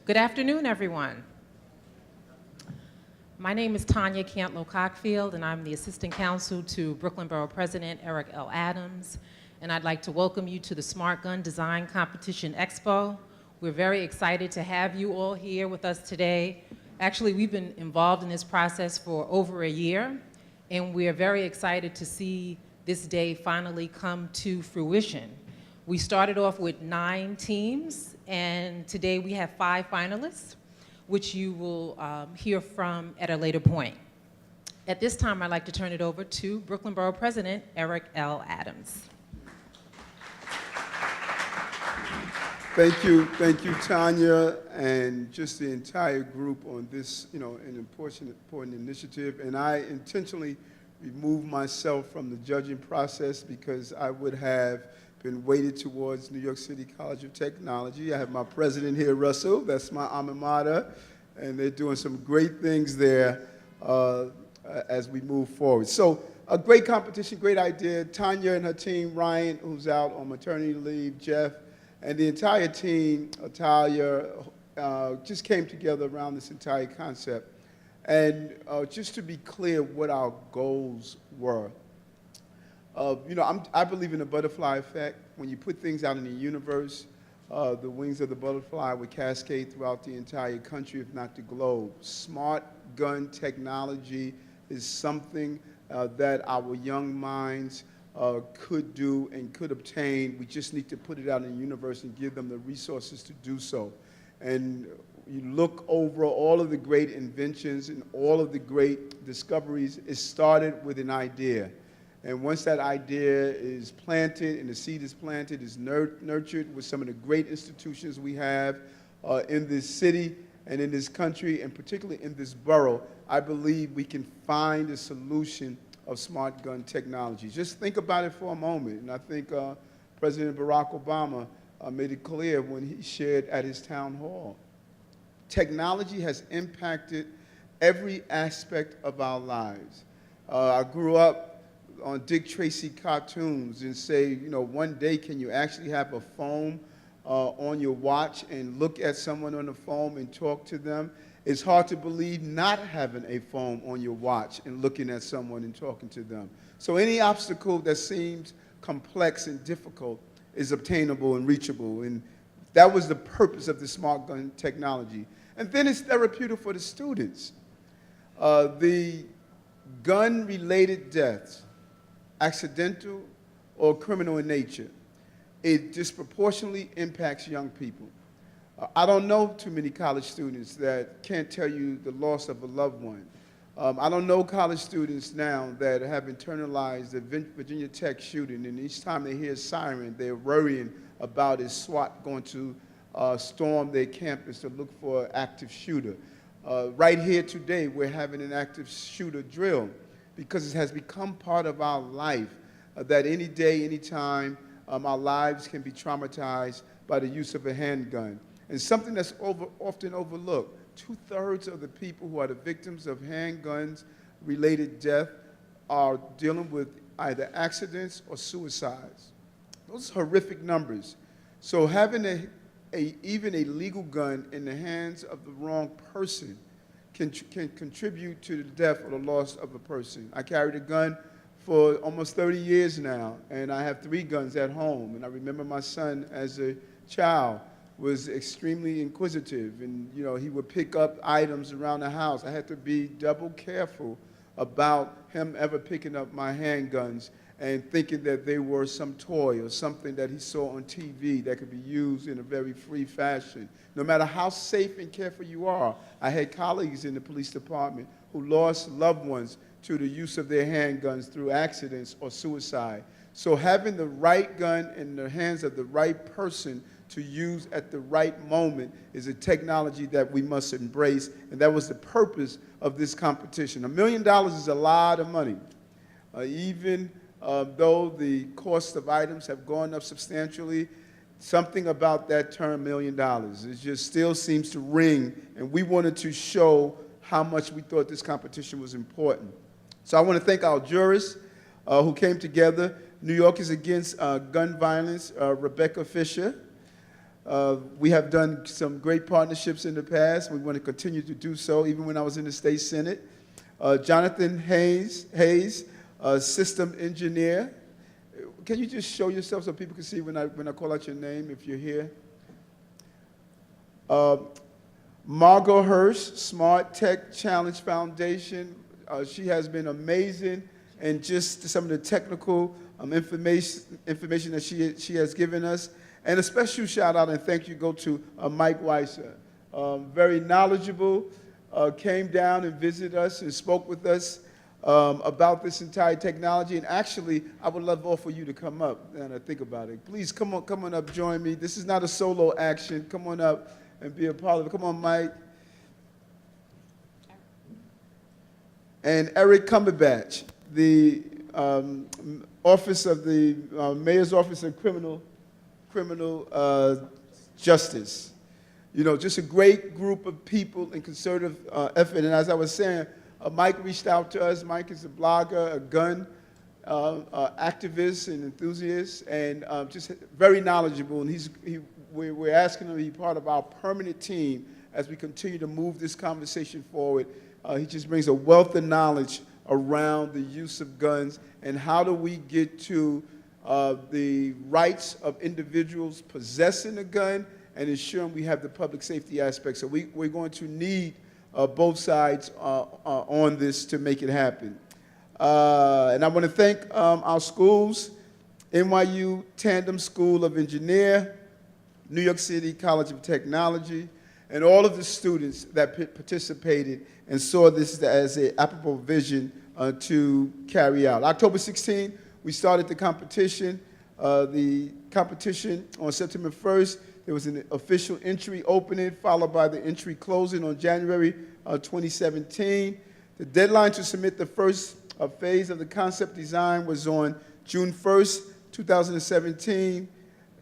Good afternoon, everyone. My name is Tanya Cantlow-Cockfield, and I'm the Assistant Counsel to Brooklyn Borough President Eric L. Adams, and I'd like to welcome you to the Smart Gun Design Competition Expo. We're very excited to have you all here with us today. Actually, we've been involved in this process for over a year, and we're very excited to see this day finally come to fruition. We started off with 9 teams, and today we have 5 finalists, which you will hear from at a later point. At this time, I'd like to turn it over to Brooklyn Borough President Eric L. Adams. Thank you, Tanya, and just the entire group on this, an important initiative. And I intentionally removed myself from the judging process because I would have been weighted towards New York City College of Technology. I have my president here, Russell. That's my alma mater, and they're doing some great things there as we move forward. So a great competition, great idea. Tanya and her team, Ryan, who's out on maternity leave, Jeff, and the entire team, Talia, just came together around this entire concept. And just to be clear what our goals were. I believe in the butterfly effect. When you put things out in the universe, the wings of the butterfly would cascade throughout the entire country, if not the globe. Smart gun technology is something that our young minds could do and could obtain. We just need to put it out in the universe and give them the resources to do so. And you look over all of the great inventions and all of the great discoveries, it started with an idea. And once that idea is planted and the seed is planted, is nurtured with some of the great institutions we have in this city and in this country, and particularly in this borough, I believe we can find a solution of smart gun technology. Just think about it for a moment. And I think President Barack Obama made it clear when he shared at his town hall. Technology has impacted every aspect of our lives. I grew up on Dick Tracy cartoons and say, one day can you actually have a phone on your watch and look at someone on the phone and talk to them? It's hard to believe not having a phone on your watch and looking at someone and talking to them. So any obstacle that seems complex and difficult is obtainable and reachable. And that was the purpose of the smart gun technology. And then it's therapeutic for the students. The gun-related deaths, accidental or criminal in nature, it disproportionately impacts young people. I don't know too many college students that can't tell you the loss of a loved one. I don't know college students now that have internalized the Virginia Tech shooting, and each time they hear a siren, they're worrying about is SWAT going to storm their campus to look for an active shooter. Right here today, we're having an active shooter drill because it has become part of our life that any day, any time, our lives can be traumatized by the use of a handgun. And something that's often overlooked, 2/3 of the people who are the victims of handguns-related death are dealing with either accidents or suicides. Those are horrific numbers. So having even a legal gun in the hands of the wrong person can contribute to the death or the loss of a person. I carried a gun for almost 30 years now, and I have 3 guns at home. And I remember my son as a child was extremely inquisitive, and he would pick up items around the house. I had to be double careful about him ever picking up my handguns and thinking that they were some toy or something that he saw on TV that could be used in a very free fashion. No matter how safe and careful you are, I had colleagues in the police department who lost loved ones to the use of their handguns through accidents or suicide. So having the right gun in the hands of the right person to use at the right moment is a technology that we must embrace, and that was the purpose of this competition. $1 million is a lot of money. Even though the cost of items have gone up substantially, something about that term $1 million, it just still seems to ring, and we wanted to show how much we thought this competition was important. So I want to thank our jurists who came together. New York is Against Gun Violence, Rebecca Fisher. We have done some great partnerships in the past. We want to continue to do so, even when I was in the state senate. Jonathan Hayes, system engineer. Can you just show yourself so people can see when I call out your name, if you're here? Margot Hirsch, Smart Tech Challenge Foundation. She has been amazing, and just some of the technical information that she has given us. And a special shout out and thank you go to Mike Weiser. Very knowledgeable, came down and visited us and spoke with us about this entire technology. And actually, I would love all for you to come up and think about it. Please come on up, join me. This is not a solo action. Come on up and be a part of it. Come on, Mike. And Eric Cumberbatch, the office of the Mayor's Office of Criminal Justice. You know, just a great group of people in concerted effort. And as I was saying, Mike reached out to us. Mike is a blogger, a gun activist and enthusiast, and just very knowledgeable. And we're asking him to be part of our permanent team as we continue to move this conversation forward. He just brings a wealth of knowledge around the use of guns and how do we get to the rights of individuals possessing a gun and ensuring we have the public safety aspect. So we're going to need both sides on this to make it happen. And I want to thank our schools, NYU Tandon School of Engineering, New York City College of Technology, and all of the students that participated and saw this as an applicable vision to carry out. October 16th, we started the competition. The competition on September 1st, there was an official entry opening, followed by the entry closing on January 2017. The deadline to submit the first phase of the concept design was on June 1st, 2017,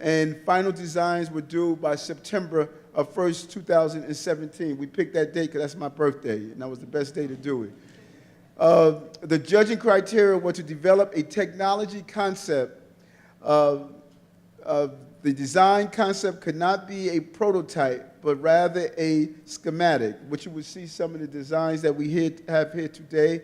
and final designs were due by September 1st, 2017. We picked that date because that's my birthday, and that was the best day to do it. The judging criteria were to develop a technology concept. The design concept could not be a prototype, but rather a schematic, which you will see some of the designs that we have here today,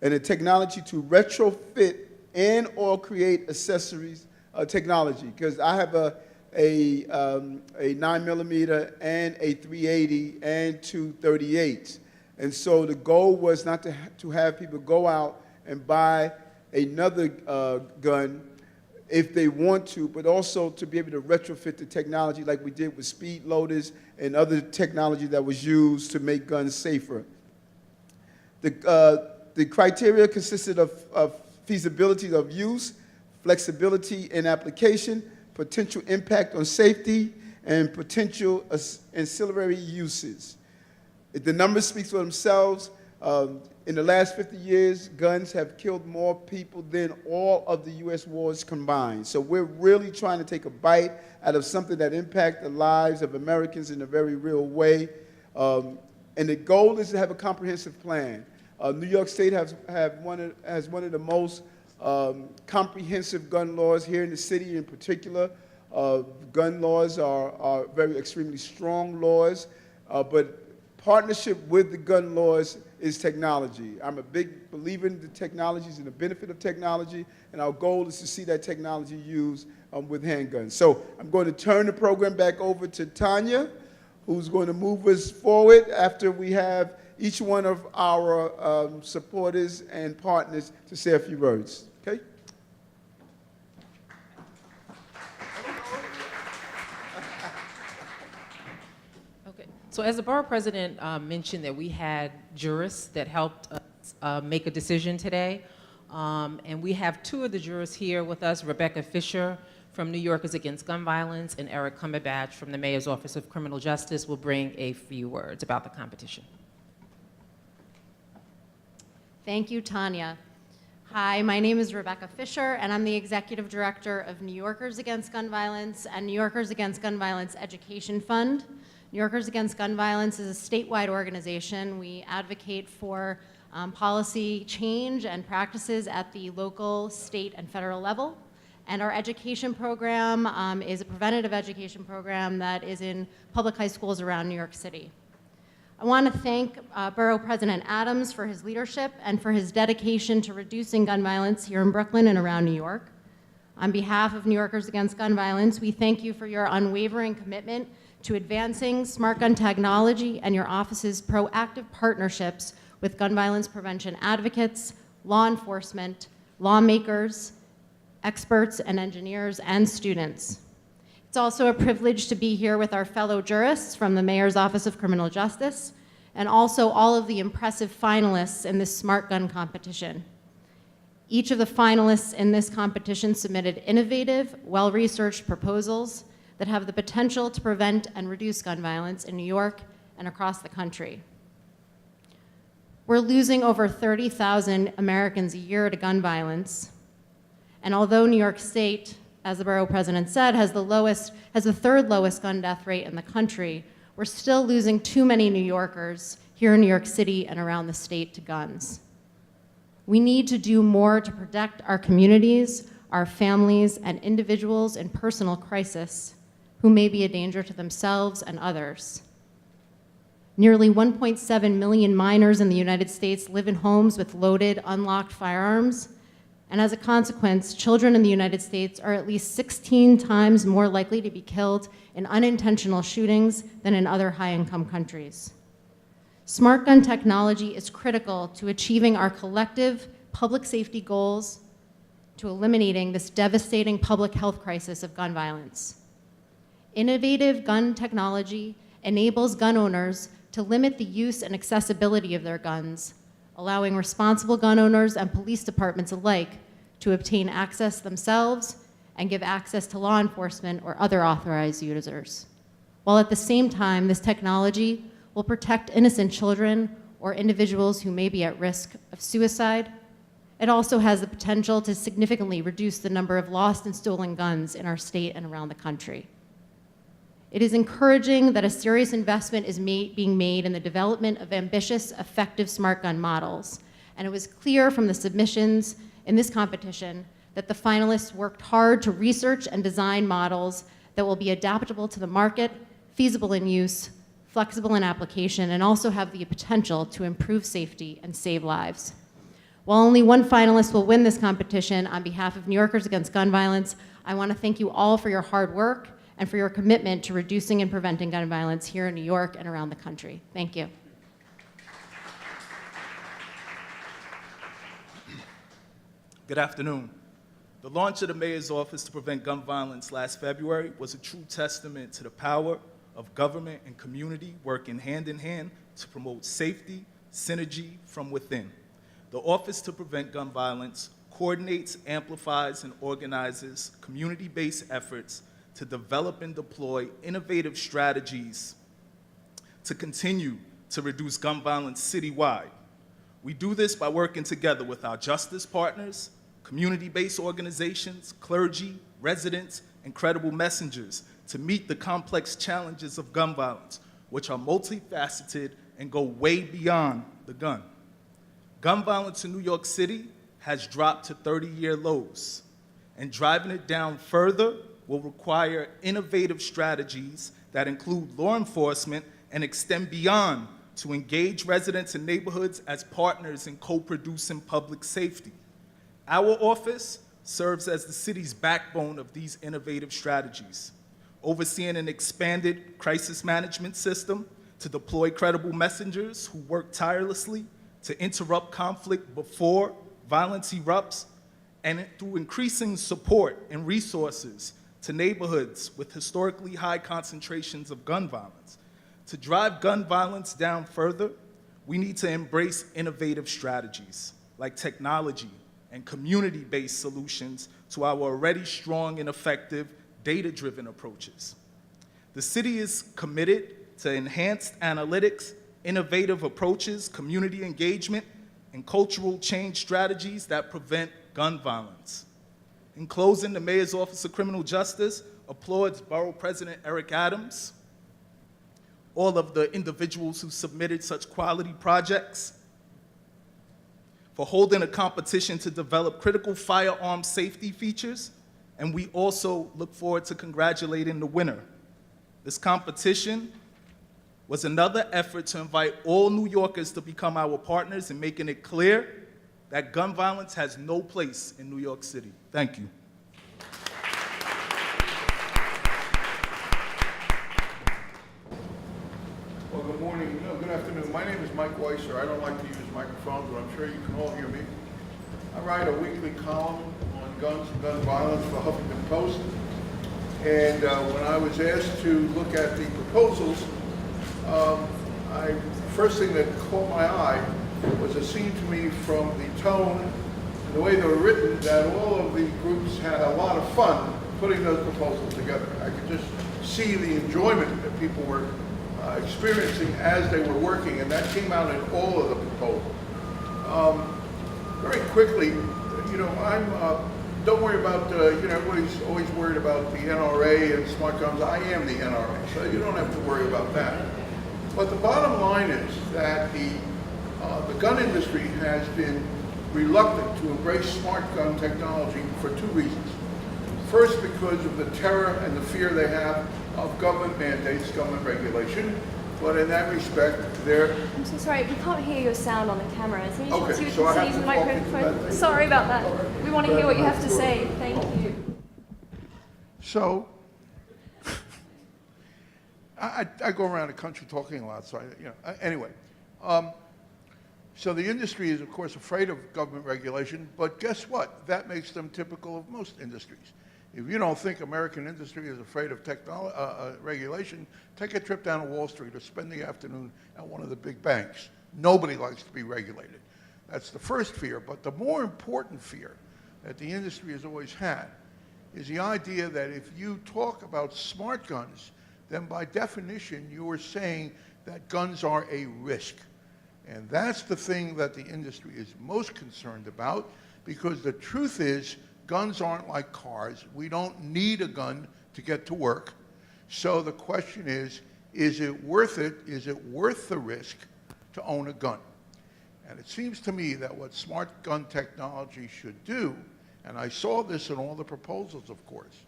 and a technology to retrofit and or create accessories technology. Because I have a 9mm and a 380 and two 38s. And so the goal was not to have people go out and buy another gun if they want to, but also to be able to retrofit the technology like we did with speed loaders and other technology that was used to make guns safer. The criteria consisted of feasibility of use, flexibility in application, potential impact on safety, and potential ancillary uses. The numbers speak for themselves. In the last 50 years, guns have killed more people than all of the U.S. wars combined. So we're really trying to take a bite out of something that impacts the lives of Americans in a very real way. And the goal is to have a comprehensive plan. New York State has one of the most comprehensive gun laws here in the city in particular. Gun laws are very extremely strong laws, but partnership with the gun laws is technology. I'm a big believer in the technologies and the benefit of technology, and our goal is to see that technology used with handguns. So I'm going to turn the program back over to Tanya, who's going to move us forward after we have each one of our supporters and partners to say a few words. Okay? So as the Borough President mentioned that we had jurists that helped us make a decision today, and we have two of the jurists here with us, Rebecca Fisher from New Yorkers Against Gun Violence and Eric Cumberbatch from the Mayor's Office of Criminal Justice will bring a few words about the competition. Thank you, Tanya. Hi, my name is Rebecca Fisher, and I'm the Executive Director of New Yorkers Against Gun Violence and New Yorkers Against Gun Violence Education Fund. New Yorkers Against Gun Violence is a statewide organization. We advocate for policy change and practices at the local, state, and federal level. And our education program is a preventative education program that is in public high schools around New York City. I want to thank Borough President Adams for his leadership and for his dedication to reducing gun violence here in Brooklyn and around New York. On behalf of New Yorkers Against Gun Violence, we thank you for your unwavering commitment to advancing smart gun technology and your office's proactive partnerships with gun violence prevention advocates, law enforcement, lawmakers, experts and engineers, and students. It's also a privilege to be here with our fellow jurists from the Mayor's Office of Criminal Justice, and also all of the impressive finalists in this smart gun competition. Each of the finalists in this competition submitted innovative, well-researched proposals that have the potential to prevent and reduce gun violence in New York and across the country. We're losing over 30,000 Americans a year to gun violence, and although New York State, as the Borough President said, has the third lowest gun death rate in the country, we're still losing too many New Yorkers here in New York City and around the state to guns. We need to do more to protect our communities, our families, and individuals in personal crisis who may be a danger to themselves and others. Nearly 1.7 million minors in the United States live in homes with loaded, unlocked firearms, and as a consequence, children in the United States are at least 16 times more likely to be killed in unintentional shootings than in other high-income countries. Smart gun technology is critical to achieving our collective public safety goals, to eliminating this devastating public health crisis of gun violence. Innovative gun technology enables gun owners to limit the use and accessibility of their guns, allowing responsible gun owners and police departments alike to obtain access themselves and give access to law enforcement or other authorized users. While at the same time, this technology will protect innocent children or individuals who may be at risk of suicide, it also has the potential to significantly reduce the number of lost and stolen guns in our state and around the country. It is encouraging that a serious investment is being made in the development of ambitious, effective smart gun models. And it was clear from the submissions in this competition that the finalists worked hard to research and design models that will be adaptable to the market, feasible in use, flexible in application, and also have the potential to improve safety and save lives. While only one finalist will win this competition, on behalf of New Yorkers Against Gun Violence, I want to thank you all for your hard work and for your commitment to reducing and preventing gun violence here in New York and around the country. Thank you. Good afternoon. The launch of the Mayor's Office to Prevent Gun Violence last February was a true testament to the power of government and community working hand in hand to promote safety, synergy from within. The Office to Prevent Gun Violence coordinates, amplifies, and organizes community-based efforts to develop and deploy innovative strategies to continue to reduce gun violence citywide. We do this by working together with our justice partners, community-based organizations, clergy, residents, and credible messengers to meet the complex challenges of gun violence, which are multifaceted and go way beyond the gun. Gun violence in New York City has dropped to 30-year lows, and driving it down further will require innovative strategies that include law enforcement and extend beyond to engage residents and neighborhoods as partners in co-producing public safety. Our office serves as the city's backbone of these innovative strategies, overseeing an expanded crisis management system to deploy credible messengers who work tirelessly to interrupt conflict before violence erupts, and through increasing support and resources to neighborhoods with historically high concentrations of gun violence. To drive gun violence down further, we need to embrace innovative strategies like technology and community-based solutions to our already strong and effective data-driven approaches. The city is committed to enhanced analytics, innovative approaches, community engagement, and cultural change strategies that prevent gun violence. In closing, the Mayor's Office of Criminal Justice applauds Borough President Eric Adams, all of the individuals who submitted such quality projects, for holding a competition to develop critical firearm safety features and we also look forward to congratulating the winner. This competition was another effort to invite all New Yorkers to become our partners in making it clear that gun violence has no place in New York City. Thank you. Well, good morning. No, good afternoon. My name is Mike Weiser. I don't like to use microphones, but I'm sure you can all hear me. I write a weekly column on guns and gun violence for Huffington Post. And when I was asked to look at the proposals, the first thing that caught my eye was a scene to me from the tone and the way they were written, that all of the groups had a lot of fun putting those proposals together. I could just see the enjoyment that people were experiencing as they were working, and that came out in all of the proposals. Very quickly, you know, don't worry about, you know, everybody's always worried about the NRA and smart guns. I am the NRA, so you don't have to worry about that. But the bottom line is that the gun industry has been reluctant to embrace smart gun technology for two reasons. First, because of the terror and the fear they have of government mandates, government regulation. But in that respect, I'm so sorry, we can't hear your sound on the camera. So you okay, should so I have use to the talk into microphone. that. Sorry about that. We want to hear what you have to say. Thank you. So, I go around the country talking a lot, so anyway. So the industry is, of course, afraid of government regulation, but guess what? That makes them typical of most industries. If you don't think American industry is afraid of regulation, take a trip down to Wall Street or spend the afternoon at one of the big banks. Nobody likes to be regulated. That's the first fear, but the more important fear that the industry has always had is the idea that if you talk about smart guns, then by definition you are saying that guns are a risk. And that's the thing that the industry is most concerned about, because the truth is guns aren't like cars. We don't need a gun to get to work. So the question is it worth it? Is it worth the risk to own a gun? And it seems to me that what smart gun technology should do, and I saw this in all the proposals, of course,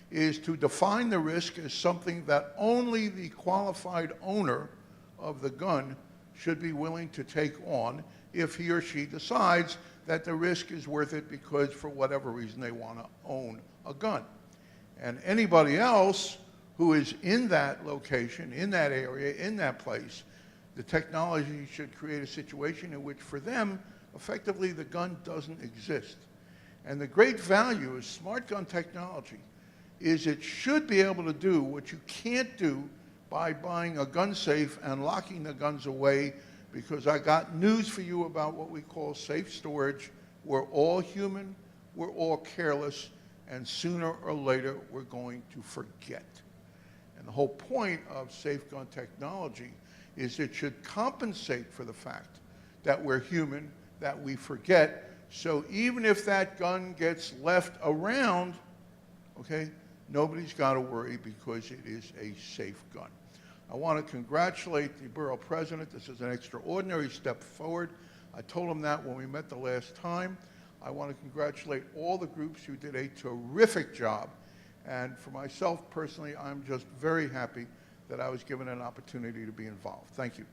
is to define the risk as something that only the qualified owner of the gun should be willing to take on if he or she decides that the risk is worth it because for whatever reason they want to own a gun. And anybody else who is in that location, in that area, in that place, the technology should create a situation in which for them, effectively the gun doesn't exist. And the great value of smart gun technology is it should be able to do what you can't do by buying a gun safe and locking the guns away, because I got news for you about what we call safe storage. We're all human, we're all careless, and sooner or later we're going to forget. And the whole point of safe gun technology is it should compensate for the fact that we're human, that we forget, so even if that gun gets left around, okay, nobody's got to worry because it is a safe gun. I want to congratulate the Borough President. This is an extraordinary step forward. I told him that when we met the last time. I want to congratulate all the groups who did a terrific job. And for myself personally, I'm just very happy that I was given an opportunity to be involved. Thank you.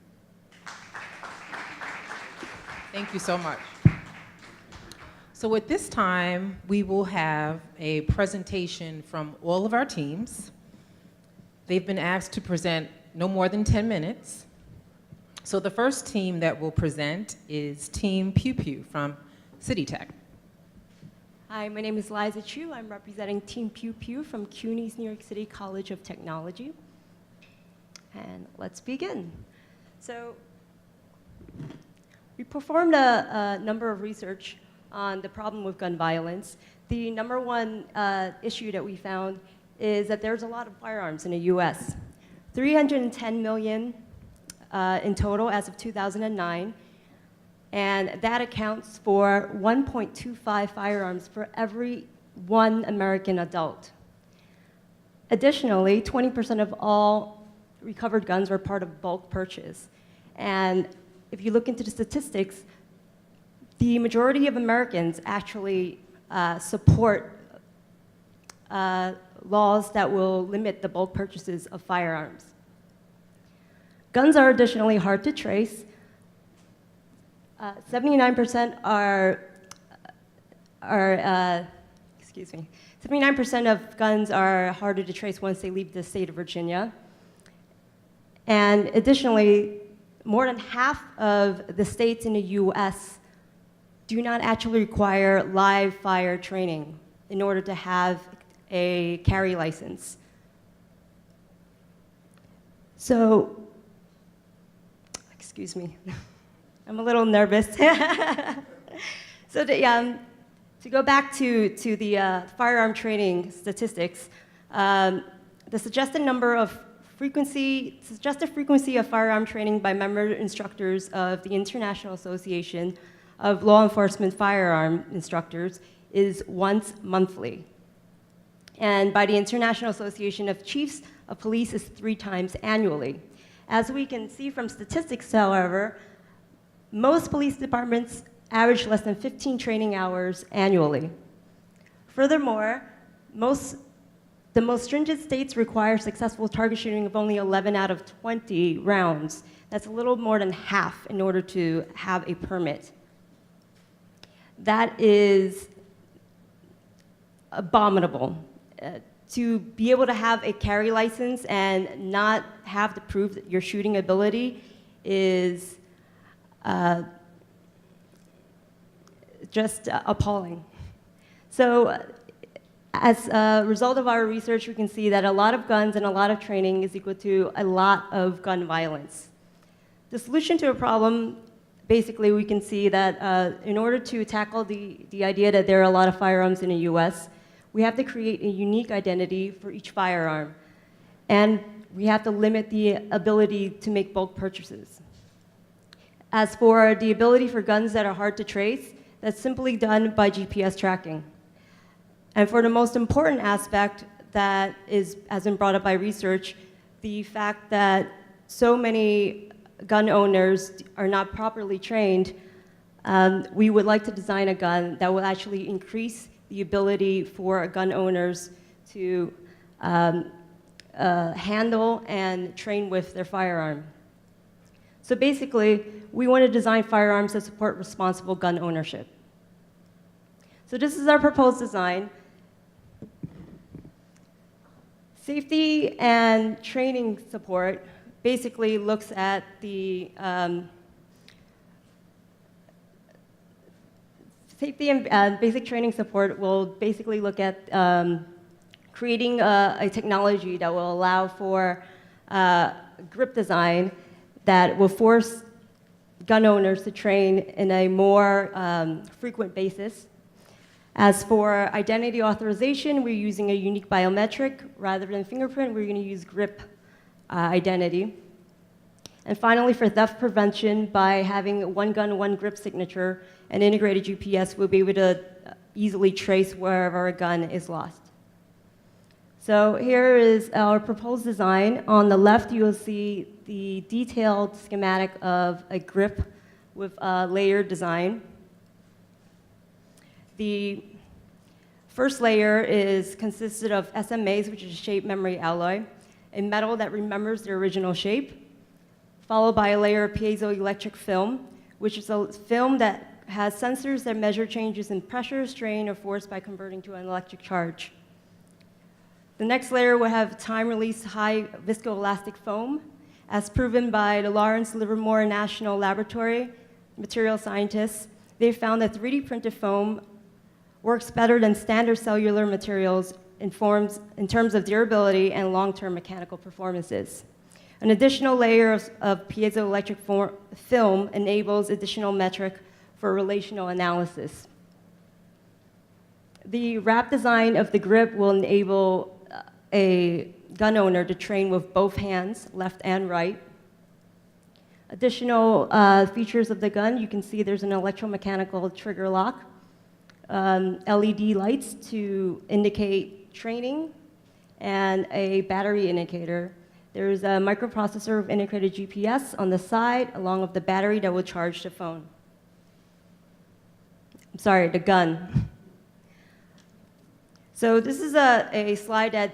Thank you so much. So at this time, we will have a presentation from all of our teams. They've been asked to present no more than 10 minutes. So the first team that will present is Team Pew Pew from City Tech. Hi, my name is Liza Chu. I'm representing Team Pew Pew from CUNY's New York City College of Technology. And let's begin. So we performed a number of research on the problem with gun violence. The number one issue that we found is that there's a lot of firearms in the US. 310 million in total as of 2009, and that accounts for 1.25 firearms for every one American adult. Additionally, 20% of all recovered guns were part of bulk purchase. And if you look into the statistics, the majority of Americans actually support laws that will limit the bulk purchases of firearms. Guns are additionally hard to trace. 79% excuse me, 79% of guns are harder to trace once they leave the state of Virginia. And additionally, more than half of the states in the US do not actually require live fire training in order to have a carry license. So, excuse me, I'm a little nervous. So to go back to the firearm training statistics, the suggested frequency of firearm training by member instructors of the International Association of Law Enforcement Firearm Instructors is once monthly. And by the International Association of Chiefs of Police is 3 times annually. As we can see from statistics, however, most police departments average less than 15 training hours annually. Furthermore, the most stringent states require successful target shooting of only 11 out of 20 rounds. That's a little more than half in order to have a permit. That is abominable. To be able to have a carry license and not have to prove your shooting ability is just appalling. So as a result of our research, we can see that a lot of guns and a lot of training is equal to a lot of gun violence. The solution to a problem, basically, we can see that in order to tackle the idea that there are a lot of firearms in the US, we have to create a unique identity for each firearm. And we have to limit the ability to make bulk purchases. As for the ability for guns that are hard to trace, that's simply done by GPS tracking. And for the most important aspect that has been brought up by research, the fact that so many gun owners are not properly trained, we would like to design a gun that will actually increase the ability for gun owners to handle and train with their firearm. So basically, we want to design firearms that support responsible gun ownership. So this is our proposed design. Safety and training support basically looks at the safety and basic training support will basically look at creating a technology that will allow for grip design that will force gun owners to train in a more frequent basis. As for identity authorization, we're using a unique biometric. Rather than fingerprint, we're going to use grip identity. And finally, for theft prevention, by having one gun, one grip signature and integrated GPS, we'll be able to easily trace wherever a gun is lost. So here is our proposed design. On the left, you will see the detailed schematic of a grip with a layered design. The first layer consisted of SMAs, which is shape memory alloy, a metal that remembers the original shape, followed by a layer of piezoelectric film, which is a film that has sensors that measure changes in pressure, strain, or force by converting to an electric charge. The next layer will have time-release high viscoelastic foam, as proven by the Lawrence Livermore National Laboratory material scientists. They found that 3D printed foam works better than standard cellular materials in terms of durability and long-term mechanical performances. An additional layer of piezoelectric film enables additional metric for relational analysis. The wrap design of the grip will enable a gun owner to train with both hands, left and right. Additional features of the gun, you can see there's an electromechanical trigger lock, LED lights to indicate training, and a battery indicator. There's a microprocessor with integrated GPS on the side, along with the battery that will charge the phone. I'm sorry, the gun. So this is a slide that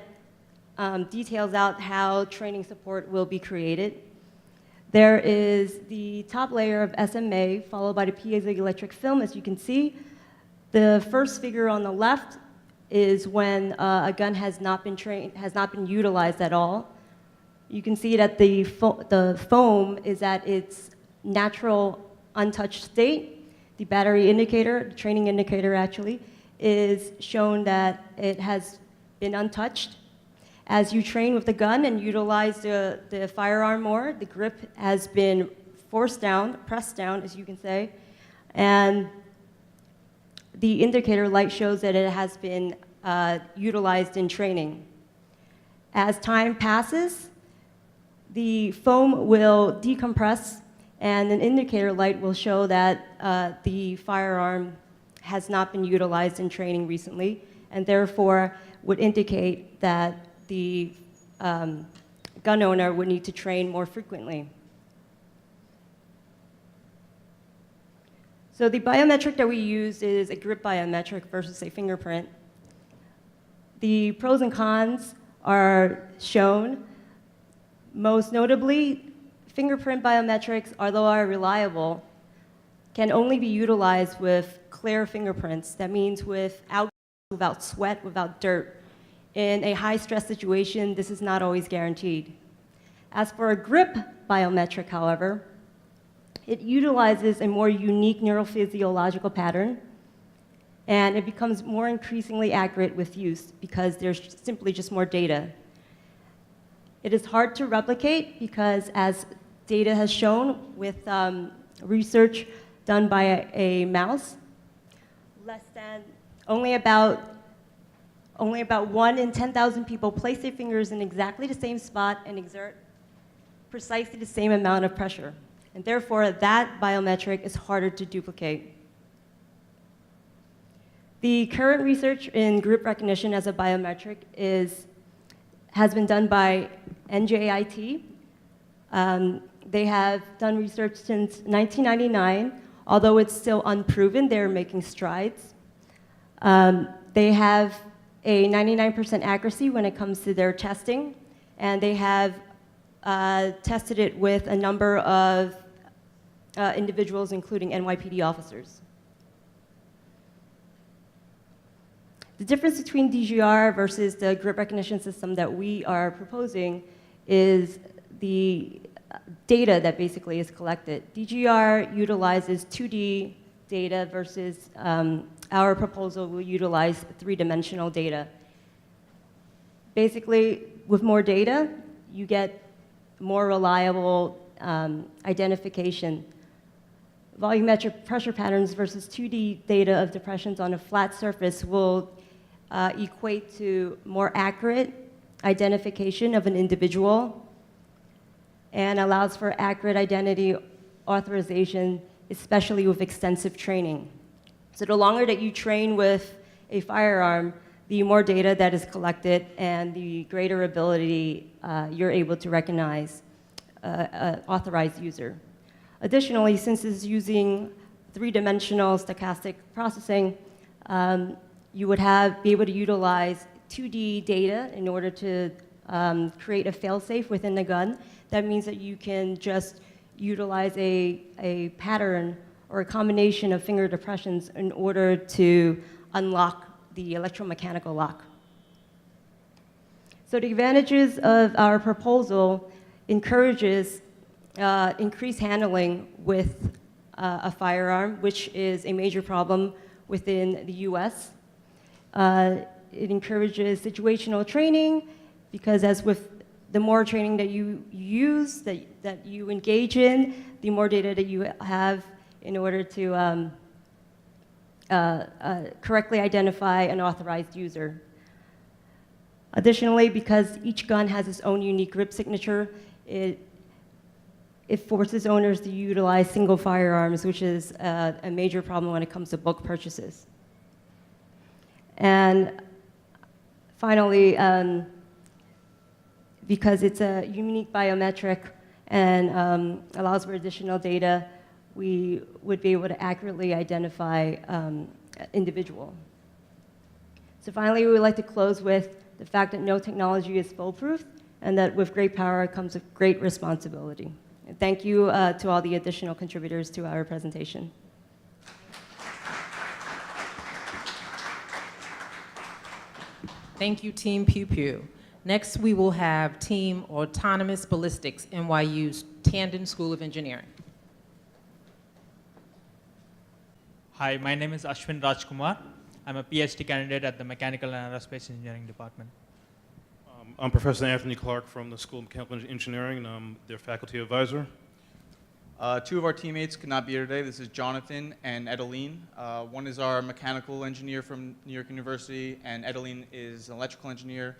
details out how training support will be created. There is the top layer of SMA, followed by the piezoelectric film, as you can see. The first figure on the left is when a gun has not been utilized at all. You can see that the foam is at its natural untouched state. The battery indicator, the training indicator actually, is shown that it has been untouched. As you train with the gun and utilize the firearm more, the grip has been forced down, pressed down, as you can say, and the indicator light shows that it has been utilized in training. As time passes, the foam will decompress, and an indicator light will show that the firearm has not been utilized in training recently, and therefore would indicate that the gun owner would need to train more frequently. So the biometric that we use is a grip biometric versus a fingerprint. The pros and cons are shown. Most notably, fingerprint biometrics, although are reliable, can only be utilized with clear fingerprints. That means without sweat, without dirt. In a high-stress situation, this is not always guaranteed. As for a grip biometric, however, it utilizes a more unique neurophysiological pattern, and it becomes more increasingly accurate with use because there's simply just more data. It is hard to replicate because, as data has shown with research done by a mouse, only about 1 in 10,000 people place their fingers in exactly the same spot and exert precisely the same amount of pressure. And therefore, that biometric is harder to duplicate. The current research in group recognition as a biometric has been done by NJIT. They have done research since 1999. Although it's still unproven, they're making strides. They have a 99% accuracy when it comes to their testing, and they have tested it with a number of individuals, including NYPD officers. The difference between DGR versus the grip recognition system that we are proposing is the data that basically is collected. DGR utilizes 2D data versus our proposal will utilize three-dimensional data. Basically, with more data, you get more reliable identification. Volumetric pressure patterns versus 2D data of depressions on a flat surface will equate to more accurate identification of an individual and allows for accurate identity authorization, especially with extensive training. So the longer that you train with a firearm, the more data that is collected and the greater ability you're able to recognize an authorized user. Additionally, since it's using three-dimensional stochastic processing, you would be able to utilize 2D data in order to create a fail-safe within the gun. That means that you can just utilize a pattern or a combination of finger depressions in order to unlock the electromechanical lock. So the advantages of our proposal encourages increased handling with a firearm, which is a major problem within the US. It encourages situational training because as with the more training that you use, that you engage in, the more data that you have in order to correctly identify an authorized user. Additionally, because each gun has its own unique grip signature, it forces owners to utilize single firearms, which is a major problem when it comes to bulk purchases. And finally, because it's a unique biometric and allows for additional data, we would be able to accurately identify individual. So finally, we would like to close with the fact that no technology is foolproof, and that with great power comes with great responsibility. And thank you to all the additional contributors to our presentation. Thank you, Team Pew Pew. Next, we will have Team Autonomous Ballistics, NYU's Tandon School of Engineering. Hi, my name is Ashwin Raj Kumar. I'm a PhD candidate at the Mechanical and Aerospace Engineering Department. I'm Professor Anthony Clarke from the School of Mechanical Engineering, and I'm their faculty advisor. Two of our teammates could not be here today. This is Jonathan and Eddilene. One is our mechanical engineer from New York University, and Eddilene is an electrical engineer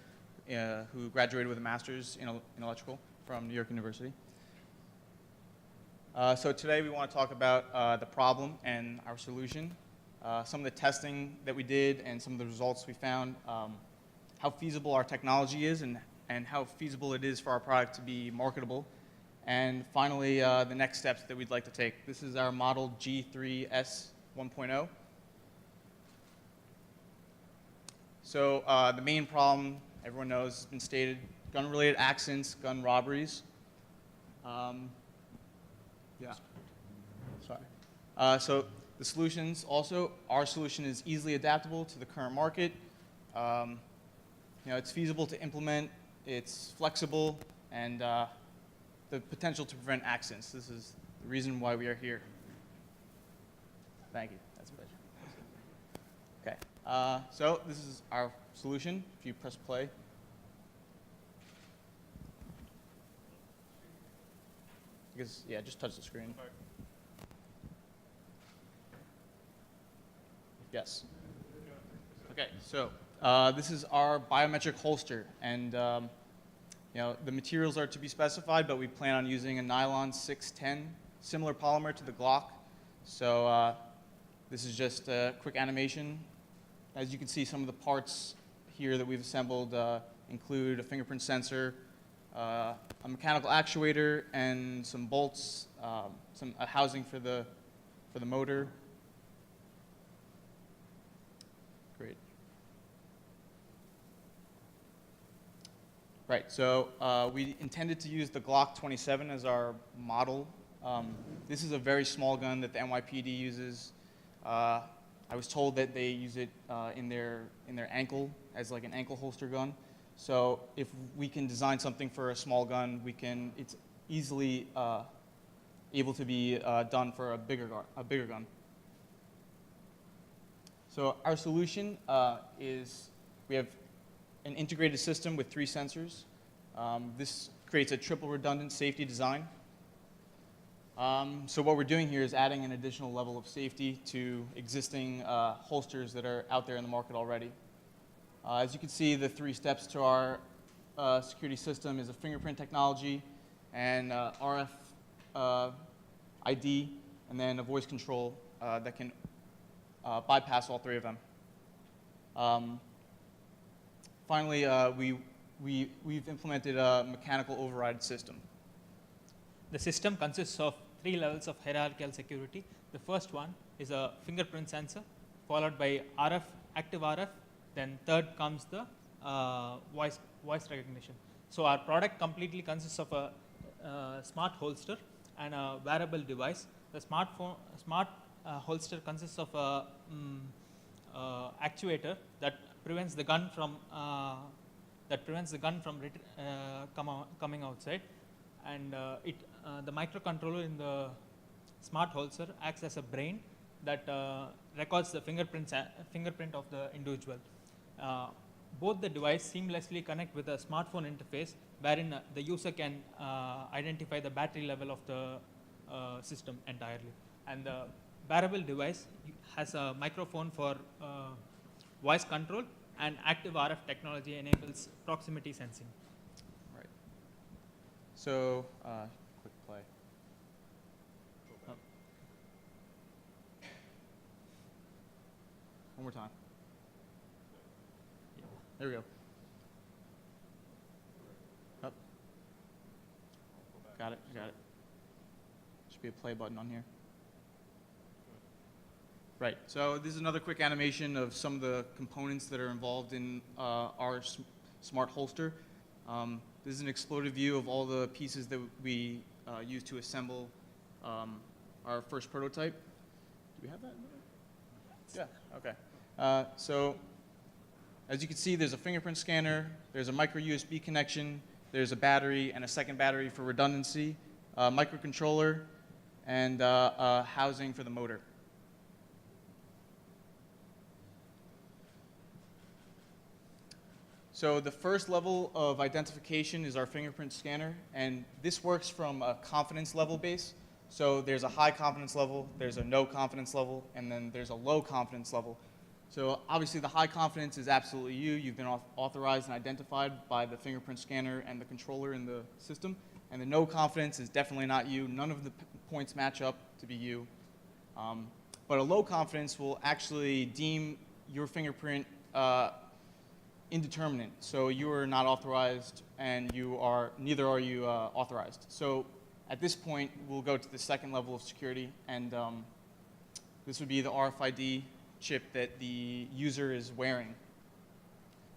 who graduated with a master's in electrical from New York University. So today we want to talk about the problem and our solution, some of the testing that we did and some of the results we found, how feasible our technology is and how feasible it is for our product to be marketable, and finally the next steps that we'd like to take. This is our model G3S 1.0. So the main problem, everyone knows, has been stated: gun-related accidents, gun robberies. Yeah. Sorry. So the solutions also, our solution is easily adaptable to the current market. It's feasible to implement, it's flexible, and the potential to prevent accidents. This is the reason why we are here. Thank you. That's a pleasure. Okay. So this is our solution. If you press play. Because, yeah, just touch the screen. Yes. Okay, so this is our biometric holster, and the materials are to be specified, but we plan on using a nylon 610, similar polymer to the Glock. So this is just a quick animation. As you can see, some of the parts here that we've assembled include a fingerprint sensor, a mechanical actuator, and some bolts, a housing for the motor. Great. Right, so we intended to use the Glock 27 as our model. This is a very small gun that the NYPD uses. I was told that they use it in their ankle as like an ankle holster gun. So if we can design something for a small gun, it's easily able to be done for a bigger gun. So our solution is we have an integrated system with 3 sensors. This creates a triple redundant safety design. So what we're doing here is adding an additional level of safety to existing holsters that are out there in the market already. As you can see, the 3 steps to our security system is a fingerprint technology, and RF ID, and then a voice control that can bypass all 3 of them. Finally, we've implemented a mechanical override system. The system consists of 3 levels of hierarchical security. The first one is a fingerprint sensor, followed by RF, active RF, then third comes the voice recognition. So our product completely consists of a smart holster and a wearable device. The smart holster consists of a actuator that prevents the gun from coming outside, and the microcontroller in the smart holster acts as a brain that records the fingerprint of the individual. Both the device seamlessly connect with a smartphone interface, wherein the user can identify the battery level of the system entirely. And the wearable device has a microphone for voice control, and active RF technology enables proximity sensing. Right. So, quick play. Oh. One more time. There we go. Up. Got it, got it. Should be a play button on here. Right. So this is another quick animation of some of the components that are involved in our smart holster. This is an exploded view of all the pieces that we use to assemble our first prototype. Do we have that? Yeah. Okay. So as you can see, there's a fingerprint scanner, there's a micro USB connection, there's a battery and a second battery for redundancy, a microcontroller, and a housing for the motor. So the first level of identification is our fingerprint scanner, and this works from a confidence level base. So there's a high confidence level, there's a no confidence level, and then there's a low confidence level. So obviously the high confidence is absolutely you. You've been authorized and identified by the fingerprint scanner and the controller in the system. And the no confidence is definitely not you. None of the points match up to be you. But a low confidence will actually deem your fingerprint indeterminate. So you are not authorized, and neither are you authorized. So at this point, we'll go to the second level of security, and this would be the RFID chip that the user is wearing.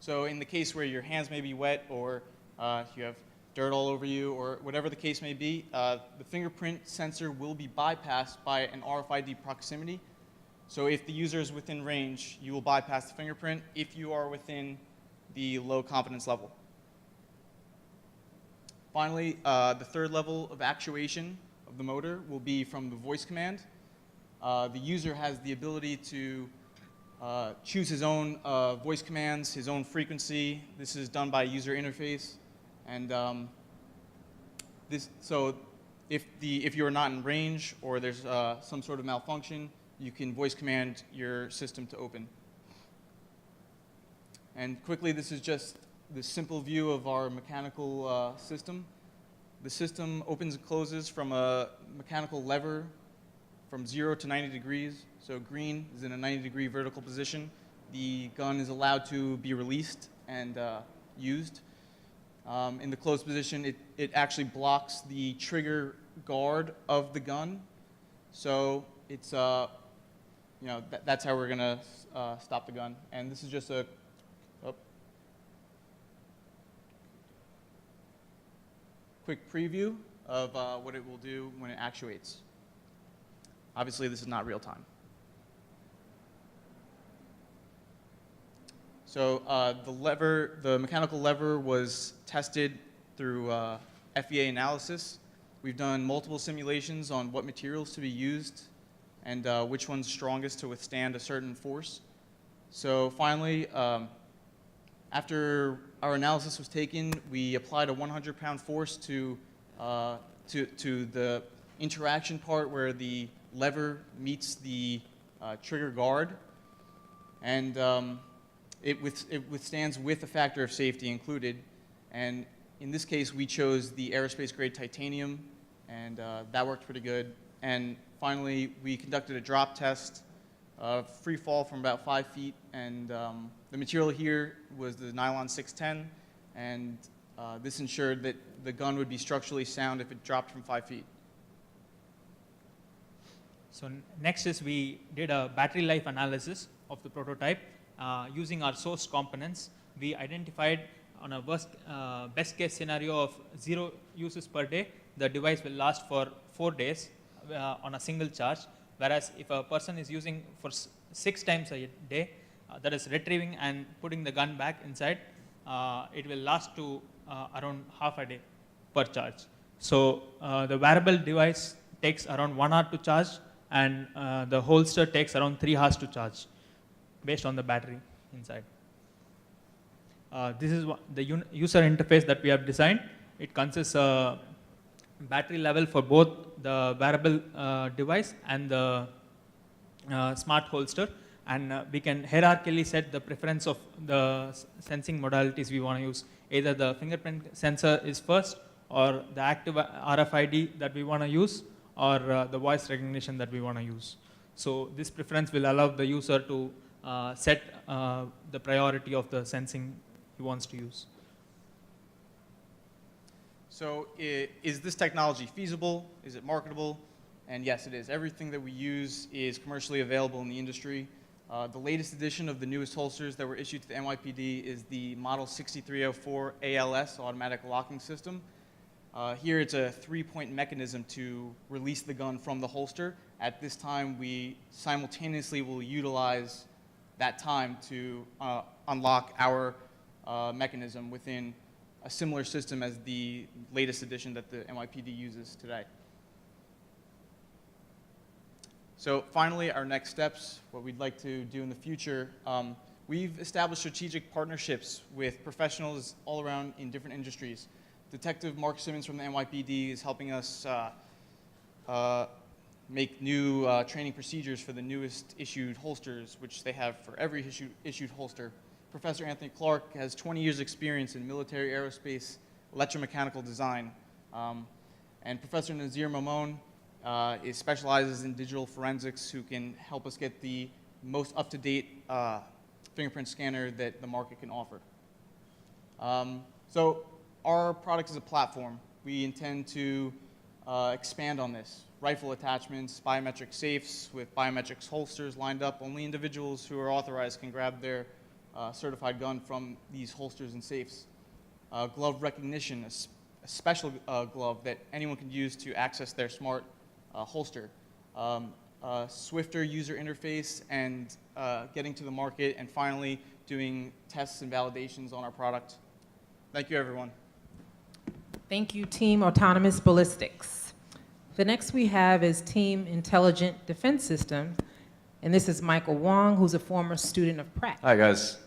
So in the case where your hands may be wet, or you have dirt all over you, or whatever the case may be, the fingerprint sensor will be bypassed by an RFID proximity. So if the user is within range, you will bypass the fingerprint if you are within the low confidence level. Finally, the third level of actuation of the motor will be from the voice command. The user has the ability to choose his own voice commands, his own frequency. This is done by user interface. And so if you are not in range or there's some sort of malfunction, you can voice command your system to open. And quickly, this is just the simple view of our mechanical system. The system opens and closes from a mechanical lever from 0 to 90 degrees. So green is in a 90-degree vertical position. The gun is allowed to be released and used. In the closed position, it actually blocks the trigger guard of the gun. So it's, that's how we're going to stop the gun. And this is just a quick preview of what it will do when it actuates. Obviously, this is not real time. So the mechanical lever was tested through FEA analysis. We've done multiple simulations on what materials to be used and which one's strongest to withstand a certain force. So finally, after our analysis was taken, we applied a 100-pound force to the interaction part where the lever meets the trigger guard, and it withstands with a factor of safety included. And in this case, we chose the aerospace grade titanium, and that worked pretty good. And finally, we conducted a drop test, free fall from about 5 feet, and the material here was the nylon 610, and this ensured that the gun would be structurally sound if it dropped from 5 feet. So next is we did a battery life analysis of the prototype. Using our source components, we identified on a best case scenario of 0 uses per day, the device will last for 4 days on a single charge. Whereas if a person is using for 6 times a day, that is retrieving and putting the gun back inside, it will last to around half a day per charge. So the wearable device takes around 1 hour to charge, and the holster takes around 3 hours to charge based on the battery inside. This is the user interface that we have designed. It consists of battery level for both the wearable device and the smart holster, and we can hierarchically set the preference of the sensing modalities we want to use. Either the fingerprint sensor is first, or the active RFID that we want to use, or the voice recognition that we want to use. So this preference will allow the user to set the priority of the sensing he wants to use. So is this technology feasible? Is it marketable? And yes, it is. Everything that we use is commercially available in the industry. The latest edition of the newest holsters that were issued to the NYPD is the Model 6304 ALS, automatic locking system. Here it's a 3-point mechanism to release the gun from the holster. At this time, we simultaneously will utilize that time to unlock our mechanism within a similar system as the latest edition that the NYPD uses today. So finally, our next steps, what we'd like to do in the future, we've established strategic partnerships with professionals all around in different industries. Detective Mark Simmons from the NYPD is helping us make new training procedures for the newest issued holsters, which they have for every issued holster. Professor Anthony Clarke has 20 years experience in military aerospace electromechanical design. And Professor Nazir Mamon specializes in digital forensics, who can help us get the most up-to-date fingerprint scanner that the market can offer. So our product is a platform. We intend to expand on this. Rifle attachments, biometric safes with biometrics holsters lined up. Only individuals who are authorized can grab their certified gun from these holsters and safes. Glove recognition, a special glove that anyone can use to access their smart holster. Swifter user interface and getting to the market, and finally doing tests and validations on our product. Thank you, everyone. Thank you, Team Autonomous Ballistics. The next we have is Team Intelligent Defense Systems, and this is Michael Wong, who's a former student of Pratt. Hi guys,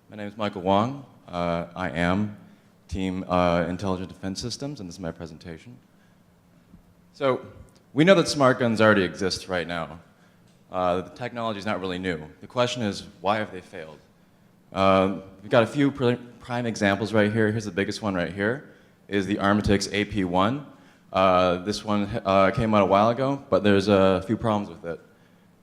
my name is Michael Wong. I am Team Intelligent Defense Systems, and this is my presentation. So, we know that smart guns already exist right now. The technology is not really new. The question is, why have they failed? We've got a few prime examples right here. Here's the biggest one right here, is the Armatix AP1. This one came out a while ago, but there's a few problems with it.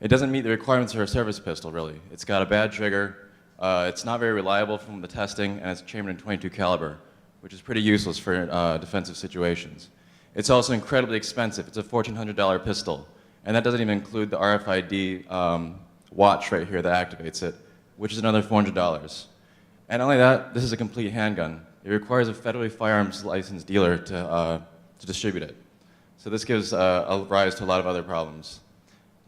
It doesn't meet the requirements for a service pistol, really. It's got a bad trigger, it's not very reliable from the testing, and it's chambered in .22 caliber, which is pretty useless for defensive situations. It's also incredibly expensive. It's a $1,400 pistol, and that doesn't even include the RFID watch right here that activates it, which is another $400. And not only that, this is a complete handgun. It requires a federally firearms licensed dealer to distribute it. So this gives a rise to a lot of other problems.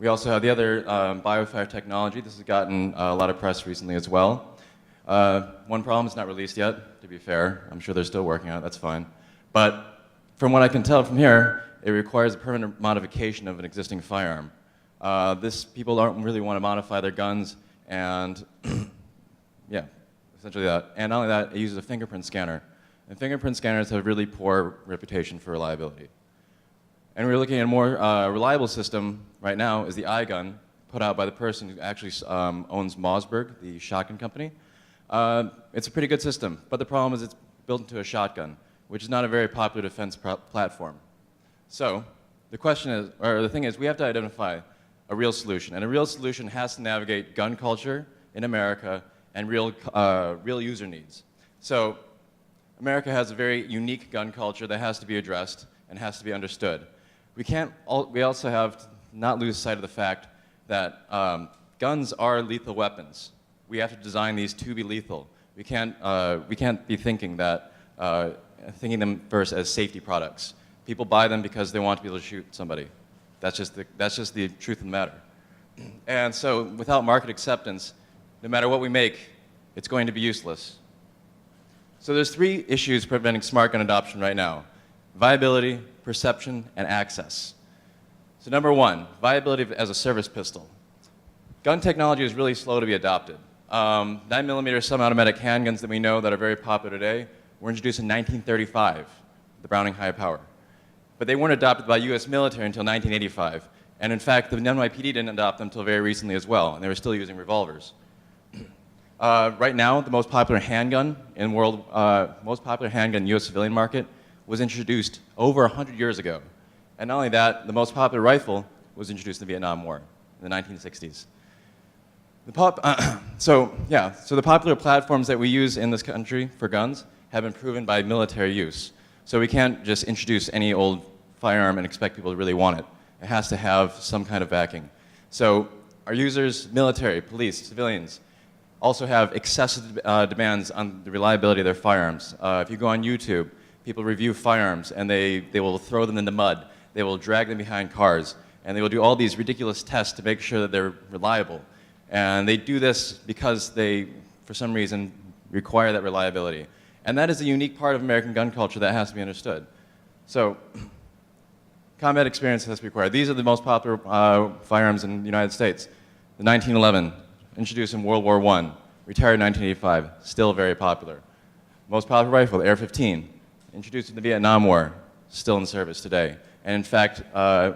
We also have the other biofire technology. This has gotten a lot of press recently as well. One problem is not released yet, to be fair. I'm sure they're still working on it, that's fine. But from what I can tell from here, it requires a permanent modification of an existing firearm. People don't really want to modify their guns, and yeah, essentially that. And not only that, it uses a fingerprint scanner. And fingerprint scanners have a really poor reputation for reliability. And we're looking at a more reliable system right now is the iGun, put out by the person who actually owns Mossberg, the shotgun company. It's a pretty good system, but the problem is it's built into a shotgun, which is not a very popular defense platform. So the question is, or the thing is, we have to identify a real solution, and a real solution has to navigate gun culture in America and real user needs. So America has a very unique gun culture that has to be addressed and has to be understood. We also have to not lose sight of the fact that guns are lethal weapons. We have to design these to be lethal. We can't be thinking them first as safety products. People buy them because they want to be able to shoot somebody. That's just the truth of the matter. And so without market acceptance, no matter what we make, it's going to be useless. So there's 3 issues preventing smart gun adoption right now: viability, perception, and access. So number 1, viability as a service pistol. Gun technology is really slow to be adopted. 9mm semi-automatic handguns that we know that are very popular today were introduced in 1935, the Browning High Power. But they weren't adopted by US military until 1985. And in fact, the NYPD didn't adopt them until very recently as well, and they were still using revolvers. Right now, the most popular handgun in US civilian market was introduced over 100 years ago. And not only that, the most popular rifle was introduced in the Vietnam War in the 1960s. So the popular platforms that we use in this country for guns have been proven by military use. So we can't just introduce any old firearm and expect people to really want it. It has to have some kind of backing. So our users, military, police, civilians, also have excessive demands on the reliability of their firearms. If you go on YouTube, people review firearms, and they will throw them in the mud. They will drag them behind cars, and they will do all these ridiculous tests to make sure that they're reliable. And they do this because they, for some reason, require that reliability. And that is a unique part of American gun culture that has to be understood. So, combat experience has to be required. These are the most popular firearms in the United States. The 1911, introduced in World War I, retired in 1985, still very popular. Most popular rifle, the AR-15, introduced in the Vietnam War, still in service today. And in fact,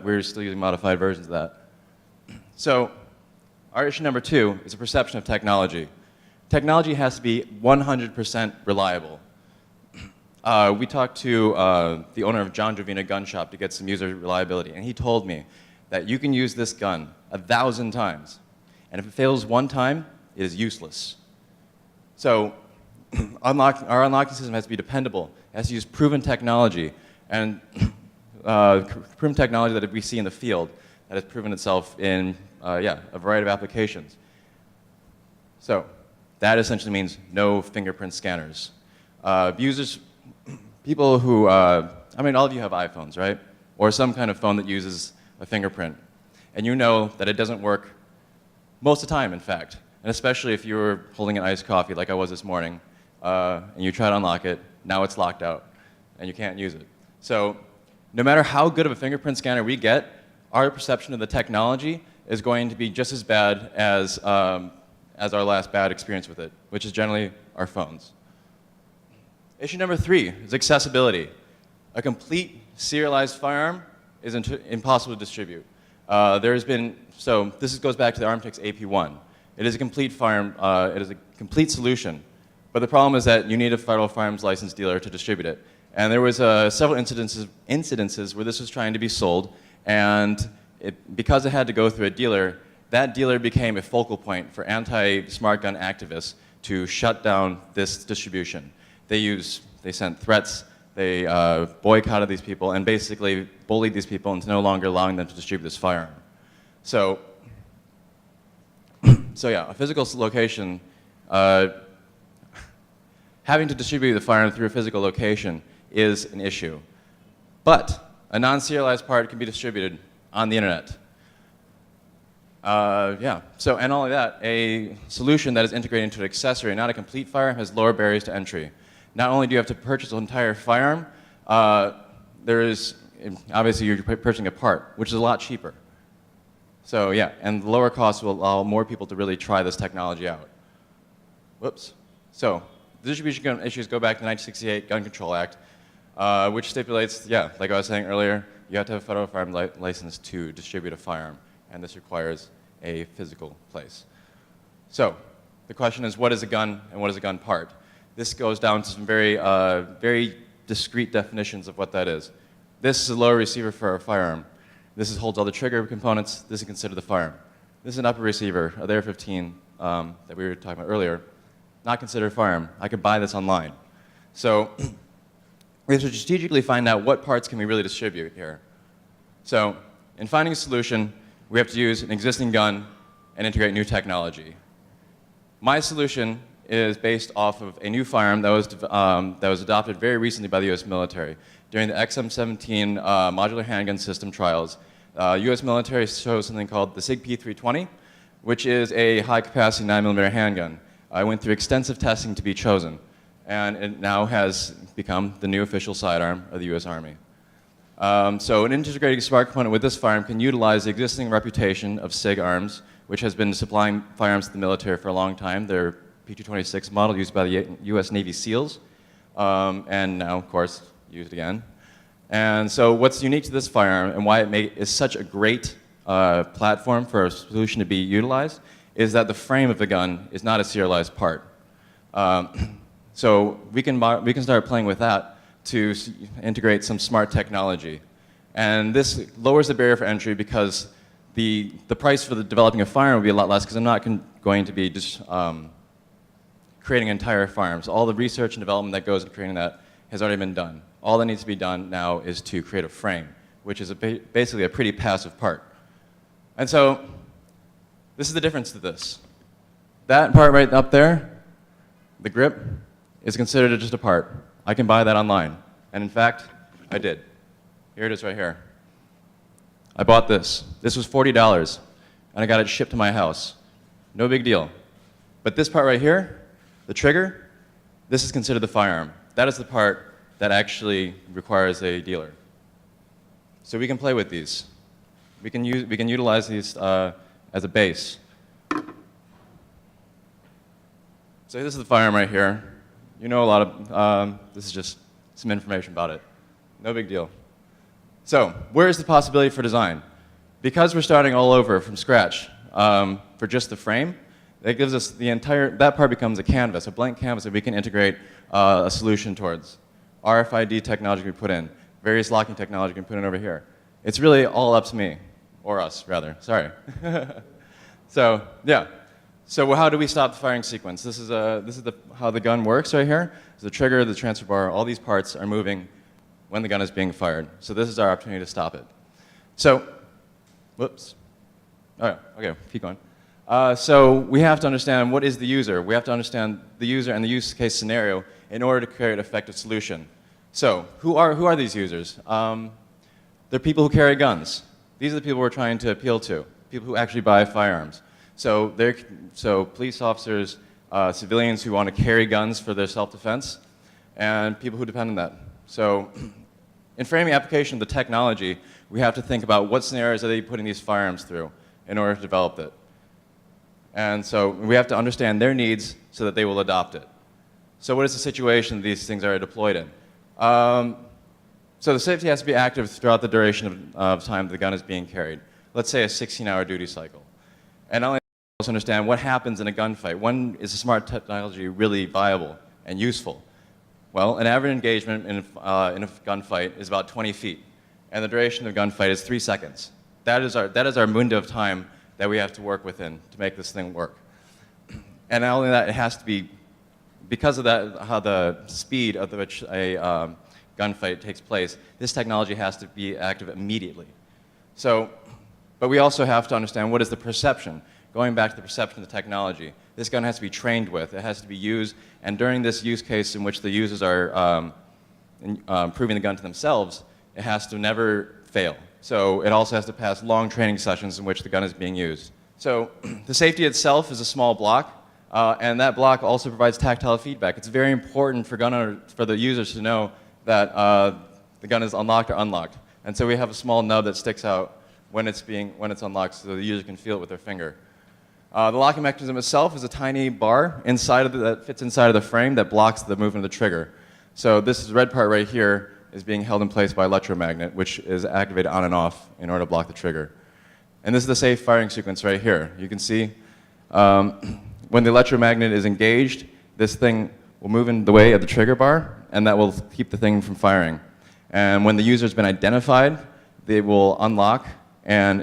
we're still using modified versions of that. So, our issue number 2 is a perception of technology. Technology has to be 100% reliable. We talked to the owner of John Jovina Gun Shop to get some user reliability, and he told me that you can use this gun 1,000 times, and if it fails one time, it is useless. So our unlocking system has to be dependable. It has to use proven technology, and proven technology that we see in the field that has proven itself in a variety of applications. So that essentially means no fingerprint scanners. People who, I mean, all of you have iPhones, right? Or some kind of phone that uses a fingerprint. And you know that it doesn't work most of the time, in fact. And especially if you're holding an iced coffee like I was this morning, and you try to unlock it, now it's locked out, and you can't use it. So no matter how good of a fingerprint scanner we get, our perception of the technology is going to be just as bad as our last bad experience with it, which is generally our phones. Issue number 3 is accessibility. A complete serialized firearm is impossible to distribute. This goes back to the Armtech's AP1. It is a complete firearm, it is a complete solution, but the problem is that you need a federal firearms license dealer to distribute it. And there was several incidences where this was trying to be sold, and because it had to go through a dealer, that dealer became a focal point for anti-smart gun activists to shut down this distribution. They sent threats, they boycotted these people, and basically bullied these people into no longer allowing them to distribute this firearm. So yeah, a physical location, having to distribute the firearm through a physical location is an issue. But a non-serialized part can be distributed on the internet. And not only that, a solution that is integrated into an accessory, not a complete firearm, has lower barriers to entry. Not only do you have to purchase an entire firearm, obviously you're purchasing a part, which is a lot cheaper. So yeah, and the lower cost will allow more people to really try this technology out. Whoops. So the distribution gun issues go back to the 1968 Gun Control Act, which stipulates, like I was saying earlier, you have to have a federal firearm license to distribute a firearm, and this requires a physical place. So the question is, what is a gun and what is a gun part? This goes down to some very discrete definitions of what that is. This is a lower receiver for a firearm. This holds all the trigger components. This is considered the firearm. This is an upper receiver, the AR-15 that we were talking about earlier. Not considered a firearm. I could buy this online. So we have to strategically find out what parts can we really distribute here. So in finding a solution, we have to use an existing gun and integrate new technology. My solution is based off of a new firearm that was adopted very recently by the U.S. military. During the XM-17 modular handgun system trials, U.S. military chose something called the SIG P320, which is a high-capacity 9mm handgun. I went through extensive testing to be chosen, and it now has become the new official sidearm of the U.S. Army. So an integrated smart component with this firearm can utilize the existing reputation of SIG Arms, which has been supplying firearms to the military for a long time. They're P226 model used by the U.S. Navy SEALs, and now, of course, used again. And so what's unique to this firearm and why it is such a great platform for a solution to be utilized is that the frame of the gun is not a serialized part. So we can start playing with that to integrate some smart technology. And this lowers the barrier for entry because the price for developing a firearm will be a lot less because I'm not going to be just creating entire firearms. All the research and development that goes into creating that has already been done. All that needs to be done now is to create a frame, which is basically a pretty passive part. And so this is the difference to this. That part right up there, the grip, is considered just a part. I can buy that online. And in fact, I did. Here it is right here. I bought this. This was $40, and I got it shipped to my house. No big deal. But this part right here, the trigger, this is considered the firearm. That is the part that actually requires a dealer. So we can play with these. We can utilize these as a base. So this is the firearm right here. You know a lot of, this is just some information about it. No big deal. So where's the possibility for design? Because we're starting all over from scratch for just the frame, that gives us the entire, that part becomes a canvas, a blank canvas that we can integrate a solution towards. RFID technology we put in, various locking technology we can put in over here. It's really all up to me, or us rather, sorry. So yeah, so how do we stop the firing sequence? This is how the gun works right here. So the trigger, the transfer bar, all these parts are moving when the gun is being fired. So this is our opportunity to stop it. So, whoops. Oh, okay, keep going. So we have to understand what is the user. We have to understand the user and the use case scenario in order to create an effective solution. So who are these users? They're people who carry guns. These are the people we're trying to appeal to, people who actually buy firearms. So police officers, civilians who want to carry guns for their self-defense, and people who depend on that. So in framing application of the technology, we have to think about what scenarios are they putting these firearms through in order to develop it. And so we have to understand their needs so that they will adopt it. So what is the situation these things are deployed in? So the safety has to be active throughout the duration of time the gun is being carried. Let's say a 16-hour duty cycle. And not only to understand what happens in a gunfight. When is the smart technology really viable and useful? Well, an average engagement in a gunfight is about 20 feet. And the duration of the gunfight is 3 seconds. That is our window of time that we have to work within to make this thing work. And not only that, it has to be, because of that, how the speed of which a gunfight takes place, this technology has to be active immediately. So, but we also have to understand what is the perception. Going back to the perception of the technology, this gun has to be trained with, it has to be used, and during this use case in which the users are proving the gun to themselves, it has to never fail. So it also has to pass long training sessions in which the gun is being used. So the safety itself is a small block, and that block also provides tactile feedback. It's very important for the users to know that the gun is unlocked or unlocked. And so we have a small nub that sticks out when it's unlocked so the user can feel it with their finger. The locking mechanism itself is a tiny bar that fits inside of the frame that blocks the movement of the trigger. So this red part right here is being held in place by electromagnet, which is activated on and off in order to block the trigger. And this is the safe firing sequence right here. You can see when the electromagnet is engaged, this thing will move in the way of the trigger bar, and that will keep the thing from firing. And when the user has been identified, they will unlock, and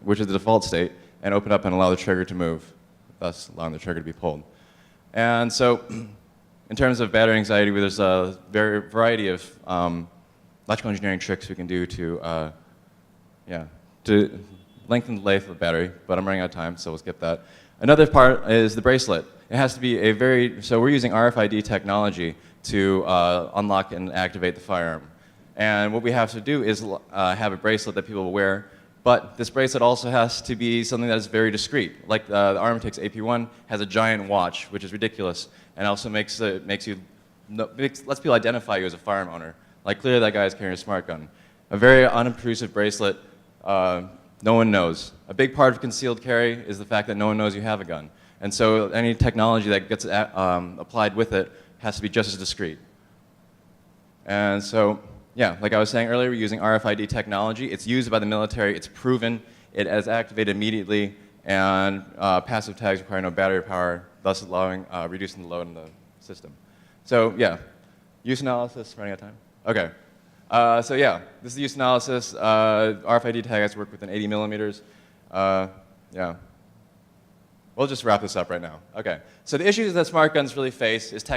which is the default state, and open up and allow the trigger to move, thus allowing the trigger to be pulled. And so, in terms of battery anxiety, there's a variety of electrical engineering tricks we can do to lengthen the life of the battery, but I'm running out of time, so we'll skip that. Another part is the bracelet. It has to be so we're using RFID technology to unlock and activate the firearm. And what we have to do is have a bracelet that people will wear, but this bracelet also has to be something that is very discreet. Like the Armitex AP1 has a giant watch, which is ridiculous, and also lets people identify you as a firearm owner. Like clearly that guy is carrying a smart gun. A very unobtrusive bracelet, no one knows. A big part of concealed carry is the fact that no one knows you have a gun. And so any technology that gets applied with it has to be just as discreet. And so, yeah, like I was saying earlier, we're using RFID technology. It's used by the military. It's proven. It is activated immediately. And passive tags require no battery power, thus reducing the load in the system. So, yeah, use analysis, running out of time? Okay. So, yeah, this is the use analysis. RFID tags work within 80 millimeters. Yeah. We'll just wrap this up right now. Okay. So the issues that smart guns really face is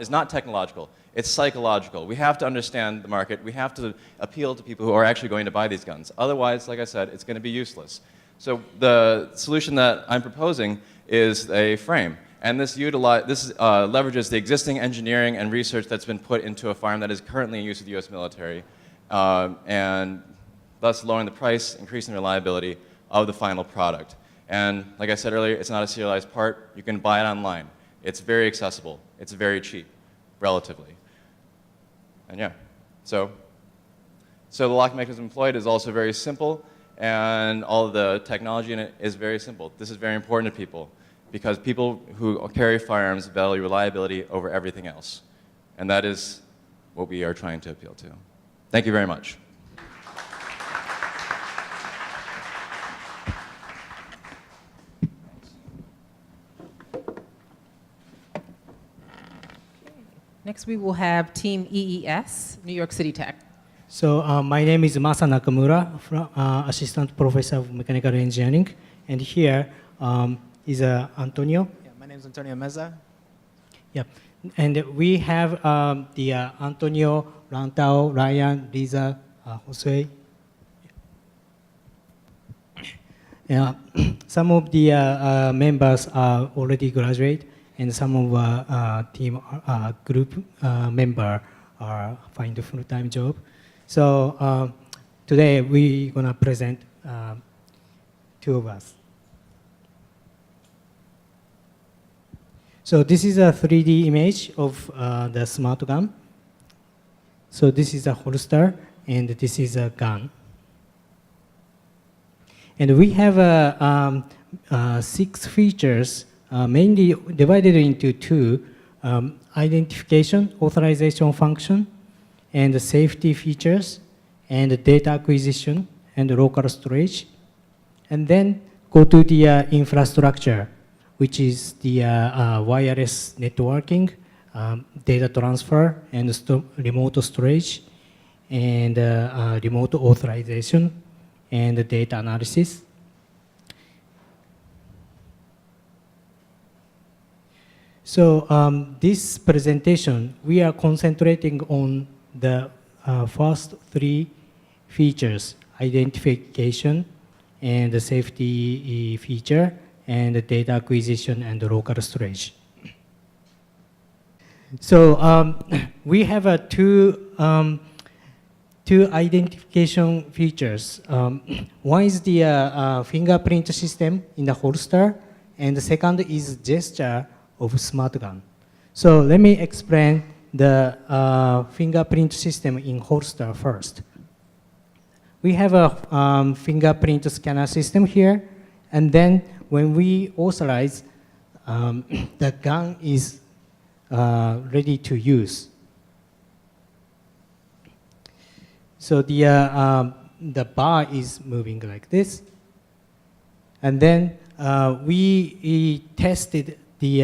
not technological. It's psychological. We have to understand the market. We have to appeal to people who are actually going to buy these guns. Otherwise, like I said, it's going to be useless. So the solution that I'm proposing is a frame. And this leverages the existing engineering and research that's been put into a firearm that is currently in use with the U.S. military, and thus lowering the price, increasing the reliability of the final product. And like I said earlier, it's not a serialized part. You can buy it online. It's very accessible. It's very cheap, relatively. And yeah, so the lock mechanism employed is also very simple, and all of the technology in it is very simple. This is very important to people, because people who carry firearms value reliability over everything else. And that is what we are trying to appeal to. Thank you very much. Next, we will have Team EES, New York City Tech. So my name is Masa Nakamura, Assistant Professor of Mechanical Engineering. And here is Antonio. Yeah, my name is Antonio Meza. Yep. And we have the Antonio, Rantao, Ryan, Lisa, Jose. Yeah. Some of the members are already graduate, and some of team group member are find a full-time job. So today we're gonna present two of us. So this is a 3D image of the smart gun. So this is a holster, and this is a gun. And we have 6 features, mainly divided into 2, identification, authorization function, and the safety features, and the data acquisition, and the local storage. And then go to the infrastructure, which is the wireless networking, data transfer, and remote storage, and remote authorization, and data analysis. So this presentation, we are concentrating on the first 3 features: identification, and the safety feature, and the data acquisition, and the local storage. So we have two identification features. One is the fingerprint system in the holster, and the second is gesture of smart gun. So let me explain the fingerprint system in holster first. We have a fingerprint scanner system here, and then when we authorize, the gun is ready to use. So the bar is moving like this, and then we tested the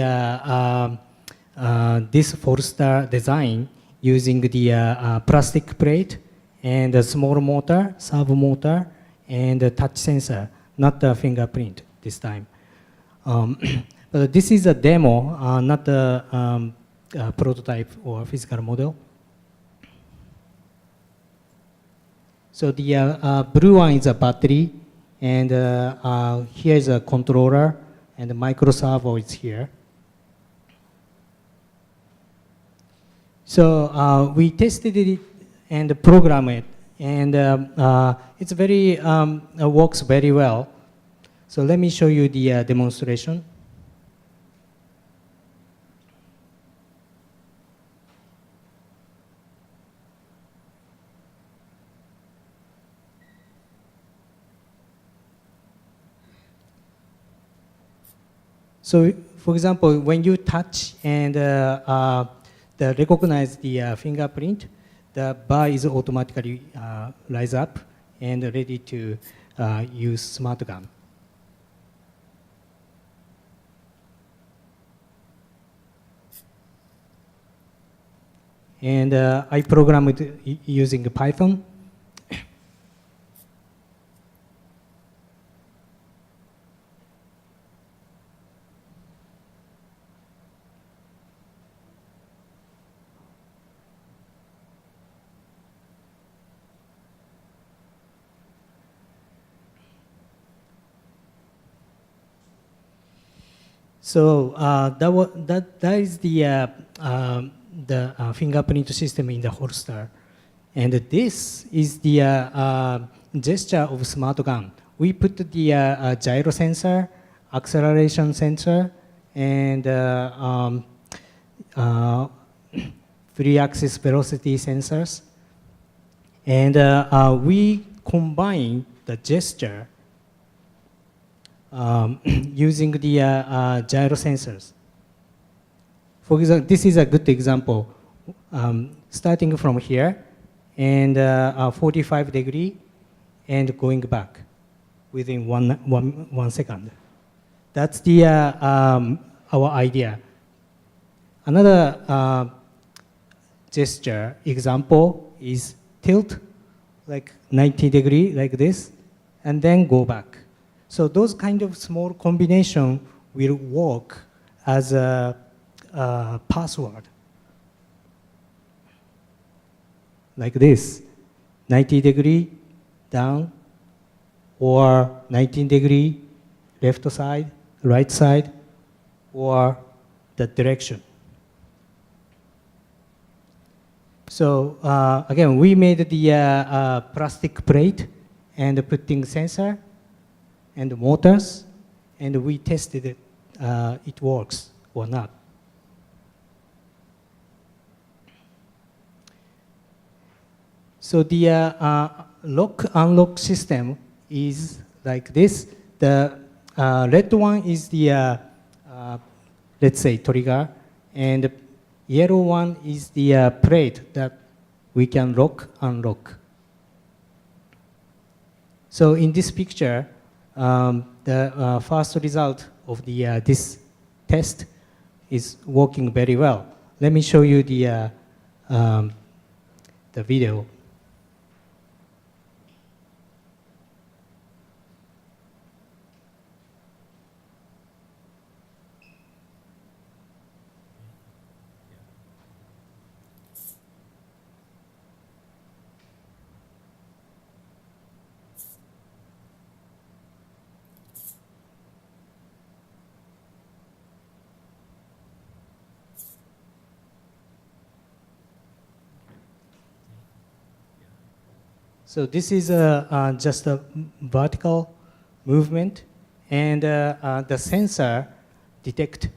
this holster design using the plastic plate and a small motor, servo motor, and a touch sensor, not the fingerprint this time. But this is a demo, not a prototype or physical model. So the blue one is a battery, and here is a controller, and the micro servo is here. So we tested it and programmed it, and it's very works very well. So let me show you the demonstration. So, for example, when you touch and recognize the fingerprint, the bar is automatically rise up and ready to use smart gun. And I programmed it using Python. So that is the fingerprint system in the holster. And this is the gesture of smart gun. We put the gyro sensor, acceleration sensor, and free axis velocity sensors. And we combine the gesture using the gyro sensors. For example, this is a good example. Starting from here, and 45 degree, and going back within one second. That's the our idea. Another gesture example is tilt, like 90 degree, like this, and then go back. So those kind of small combination will work as a password. Like this, 90 degree down, or 19 degree left side, right side, or the direction. So again, we made the plastic plate and putting sensor and motors, and we tested it, it works or not. So the lock-unlock system is like this. The red one is the, let's say, trigger, and the yellow one is the plate that we can lock, unlock. So in this picture, the first result of the, this test is working very well. Let me show you the video. So this is just a vertical movement, and the sensor detect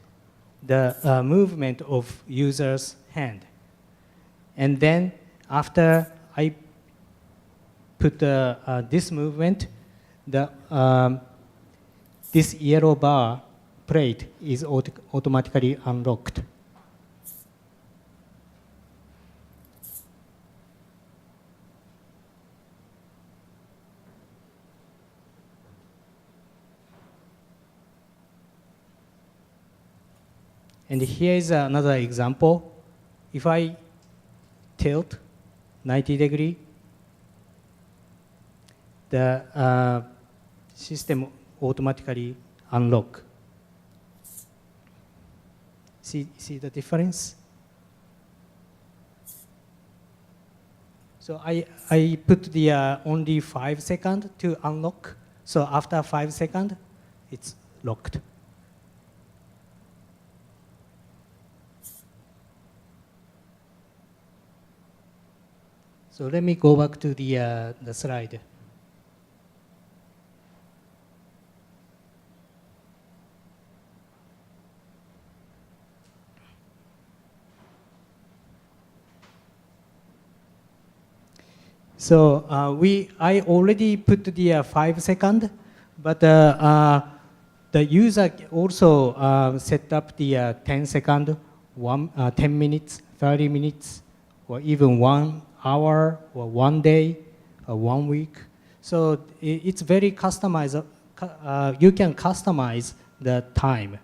the movement of user's hand. And then after I put this movement, this yellow bar plate is automatically unlocked. And here is another example. If I tilt 90 degree, the system automatically unlock. See the difference? So I put the only 5 seconds to unlock. So after 5 seconds, it's locked. So let me go back to the slide. So I already put the 5 seconds, but the user also set up the 10 seconds, 10 minutes, 30 minutes, or even 1 hour, or 1 day, or 1 week. So it's very customized. You can customize the time.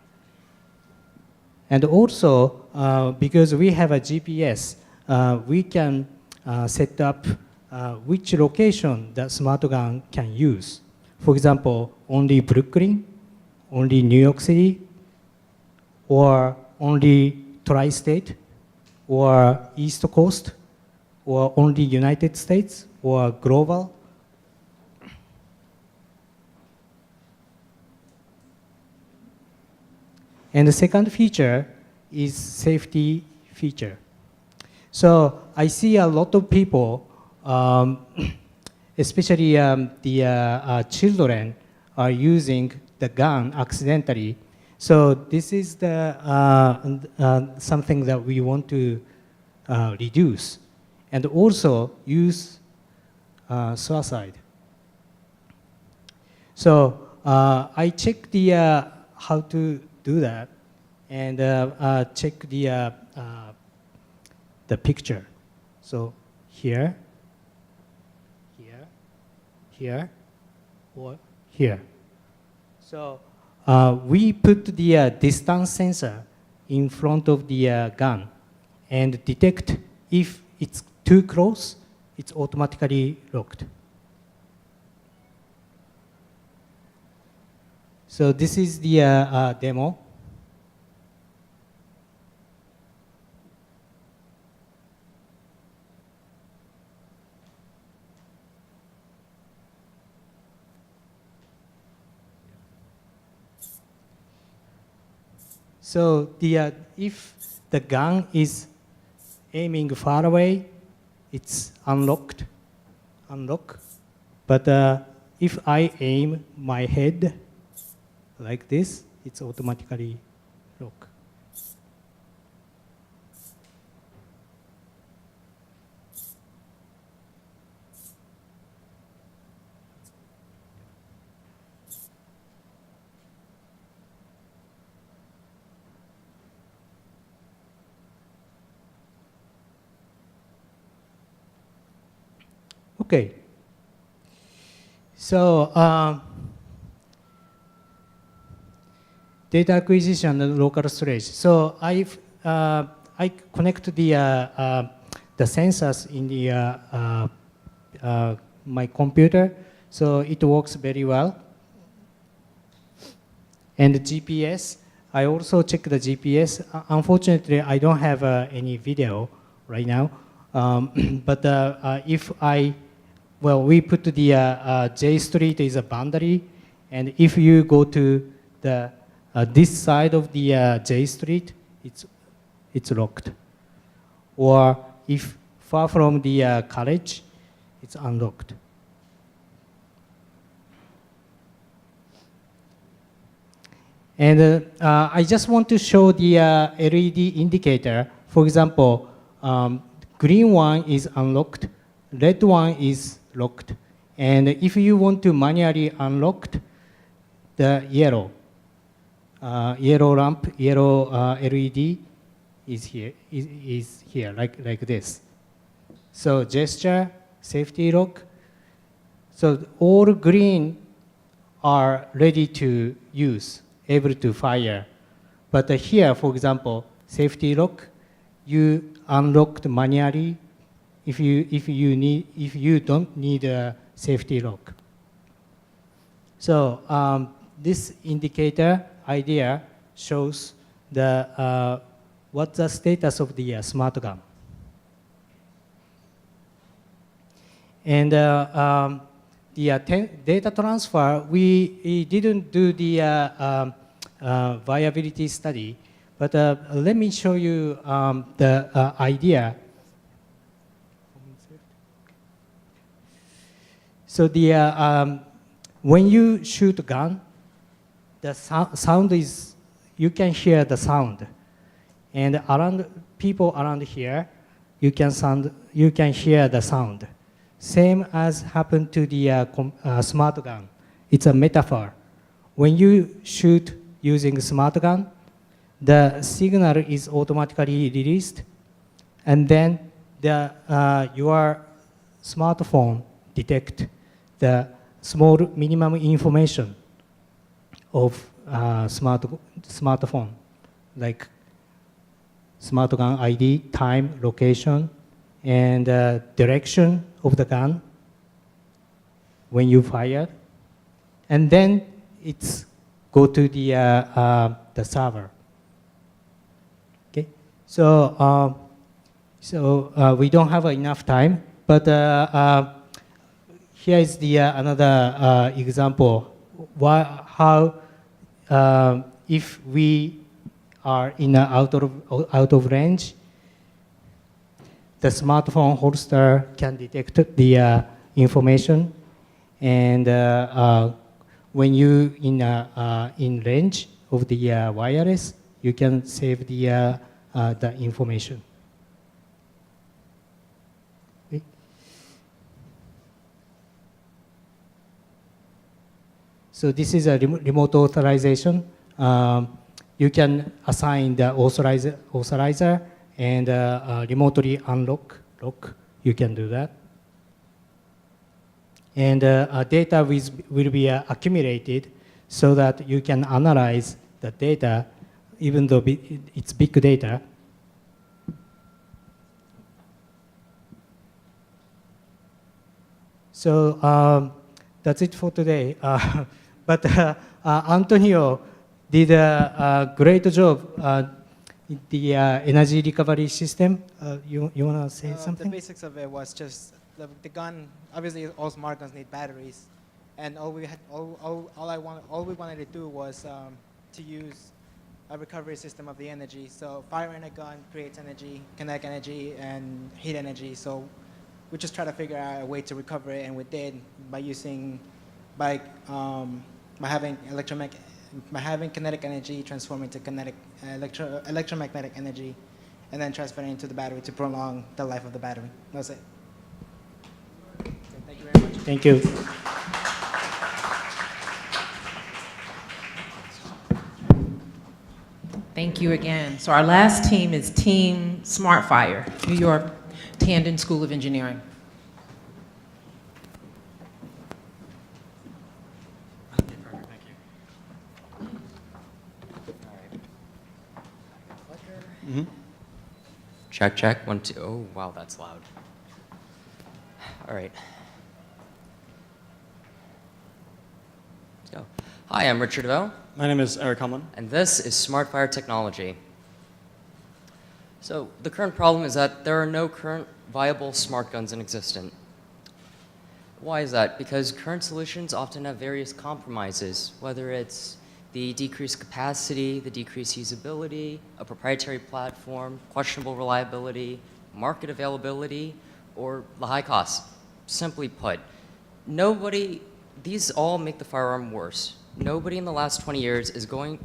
And also, because we have a GPS, we can set up which location the smart gun can use. For example, only Brooklyn, only New York City, or only Tri-State, or East Coast, or only United States, or global. And the second feature is safety feature. So I see a lot of people, especially the children, are using the gun accidentally. So this is the something that we want to reduce, and also use suicide. So I check the how to do that, and check the picture. So here, here, here, or here. So we put the distance sensor in front of the gun and detect if it's too close, it's automatically locked. So this is the demo. So if the gun is aiming far away, it's unlock. But if I aim my head like this, it's automatically lock. Okay. So data acquisition and local storage. So I connect the sensors in the my computer, so it works very well. And the GPS, I also check the GPS. Unfortunately, I don't have any video right now. But if we put the J Street is a boundary, and if you go to the this side of the J Street, it's locked. Or if far from the college, it's unlocked. And I just want to show the LED indicator. For example, green one is unlocked, red one is locked. And if you want to manually unlock the yellow lamp, yellow LED is here, like this. So gesture, safety lock. So all green are ready to use, able to fire. But here, for example, safety lock, you unlocked manually if you don't need a safety lock. So this indicator idea shows the what's the status of the smart gun. And the data transfer, we didn't do the viability study, but let me show you the idea. So the when you shoot a gun, the sound is, you can hear the sound, and around people around here, you can hear the sound. Same as happened to the smart gun. It's a metaphor. When you shoot using smart gun, the signal is automatically released, and then your smartphone detect the small minimum information of smartphone, like smart gun ID, time, location, and direction of the gun when you fire, and then it's go to the server. Okay, so we don't have enough time, but here is the another example. How if we are in out of range, the smartphone holster can detect the information, and when you in range of the wireless, you can save the information. Okay. So this is a remote authorization. You can assign the authorizer and remotely unlock. You can do that. And data will be accumulated so that you can analyze the data, even though it's big data. So that's it for today. But Antonio did a great job in the energy recovery system. You want to say something? The basics of it was just the gun. Obviously, all smart guns need batteries, and all we wanted to do was to use a recovery system of the energy. So firing a gun creates energy, kinetic energy, and heat energy. So we just try to figure out a way to recover it, and we did by having kinetic energy transforming to electromagnetic energy, and then transferring into the battery to prolong the life of the battery. That's it. So thank you very much. Thank you. Thank you again. So our last team is Team SmartFire, New York Tandon School of Engineering. Check, check, 1, 2. Oh, wow, that's loud. All right. Let's go. Hi, I'm Richard Vell. My name is Eric L, and this is SmartFire Technology. So the current problem is that there are no current viable smart guns in existence. Why is that? Because current solutions often have various compromises, whether it's the decreased capacity, the decreased usability, a proprietary platform, questionable reliability, market availability, or the high cost. Simply put, these all make the firearm worse. Nobody in the last 20 years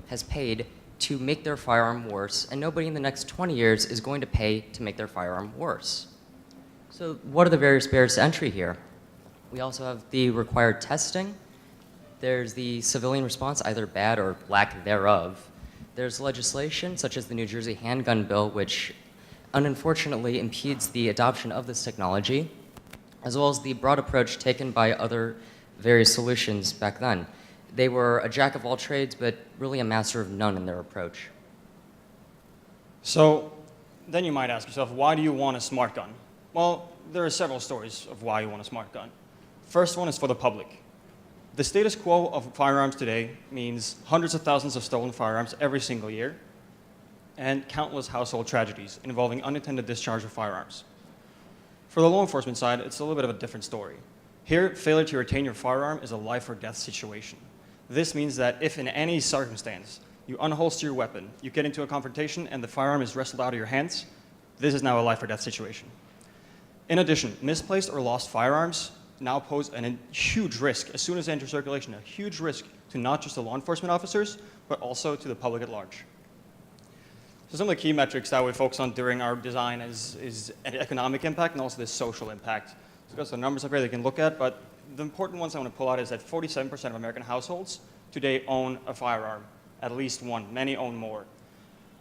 has paid to make their firearm worse, and nobody in the next 20 years is going to pay to make their firearm worse. So what are the various barriers to entry here? We also have the required testing. There's the civilian response, either bad or lack thereof. There's legislation, such as the New Jersey Handgun Bill, which unfortunately impedes the adoption of this technology, as well as the broad approach taken by other various solutions back then. They were a jack of all trades, but really a master of none in their approach. So then you might ask yourself, why do you want a smart gun? Well, there are several stories of why you want a smart gun. First one is for the public. The status quo of firearms today means hundreds of thousands of stolen firearms every single year and countless household tragedies involving unintended discharge of firearms. For the law enforcement side, it's a little bit of a different story. Here, failure to retain your firearm is a life or death situation. This means that if in any circumstance you unholster your weapon, you get into a confrontation and the firearm is wrestled out of your hands, this is now a life or death situation. In addition, misplaced or lost firearms now pose a huge risk as soon as they enter circulation, a huge risk to not just the law enforcement officers, but also to the public at large. So some of the key metrics that we focus on during our design is an economic impact and also the social impact. So there's the numbers up here they can look at, but the important ones I want to pull out is that 47% of American households today own a firearm, at least one. Many own more.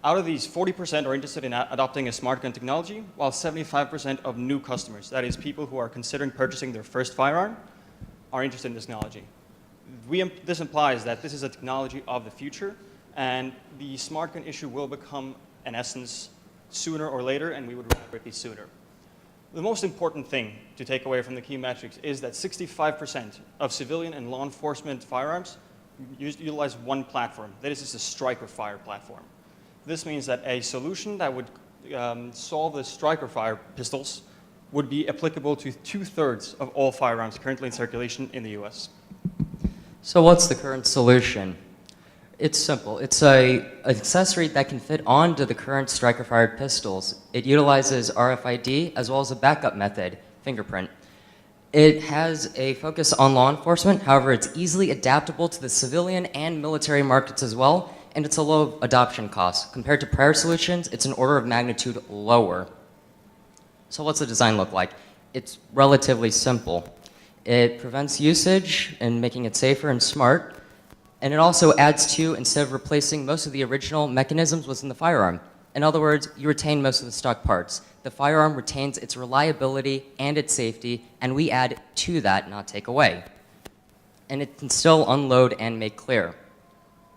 Out of these, 40% are interested in adopting a smart gun technology, while 75% of new customers, that is people who are considering purchasing their first firearm, are interested in this technology. This implies that this is a technology of the future, and the smart gun issue will become an essence sooner or later, and we would rather it be sooner. The most important thing to take away from the key metrics is that 65% of civilian and law enforcement firearms utilize one platform. That is a striker fire platform. This means that a solution that would solve the striker fire pistols would be applicable to 2/3 of all firearms currently in circulation in the US. So what's the current solution? It's simple. It's an accessory that can fit onto the current striker-fired pistols. It utilizes RFID as well as a backup method, fingerprint. It has a focus on law enforcement. However, it's easily adaptable to the civilian and military markets as well, and it's a low adoption cost. Compared to prior solutions, it's an order of magnitude lower. So what's the design look like? It's relatively simple. It prevents usage and making it safer and smart. And it also adds to, instead of replacing most of the original mechanisms within the firearm. In other words, you retain most of the stock parts. The firearm retains its reliability and its safety, and we add to that, not take away. And it can still unload and make clear.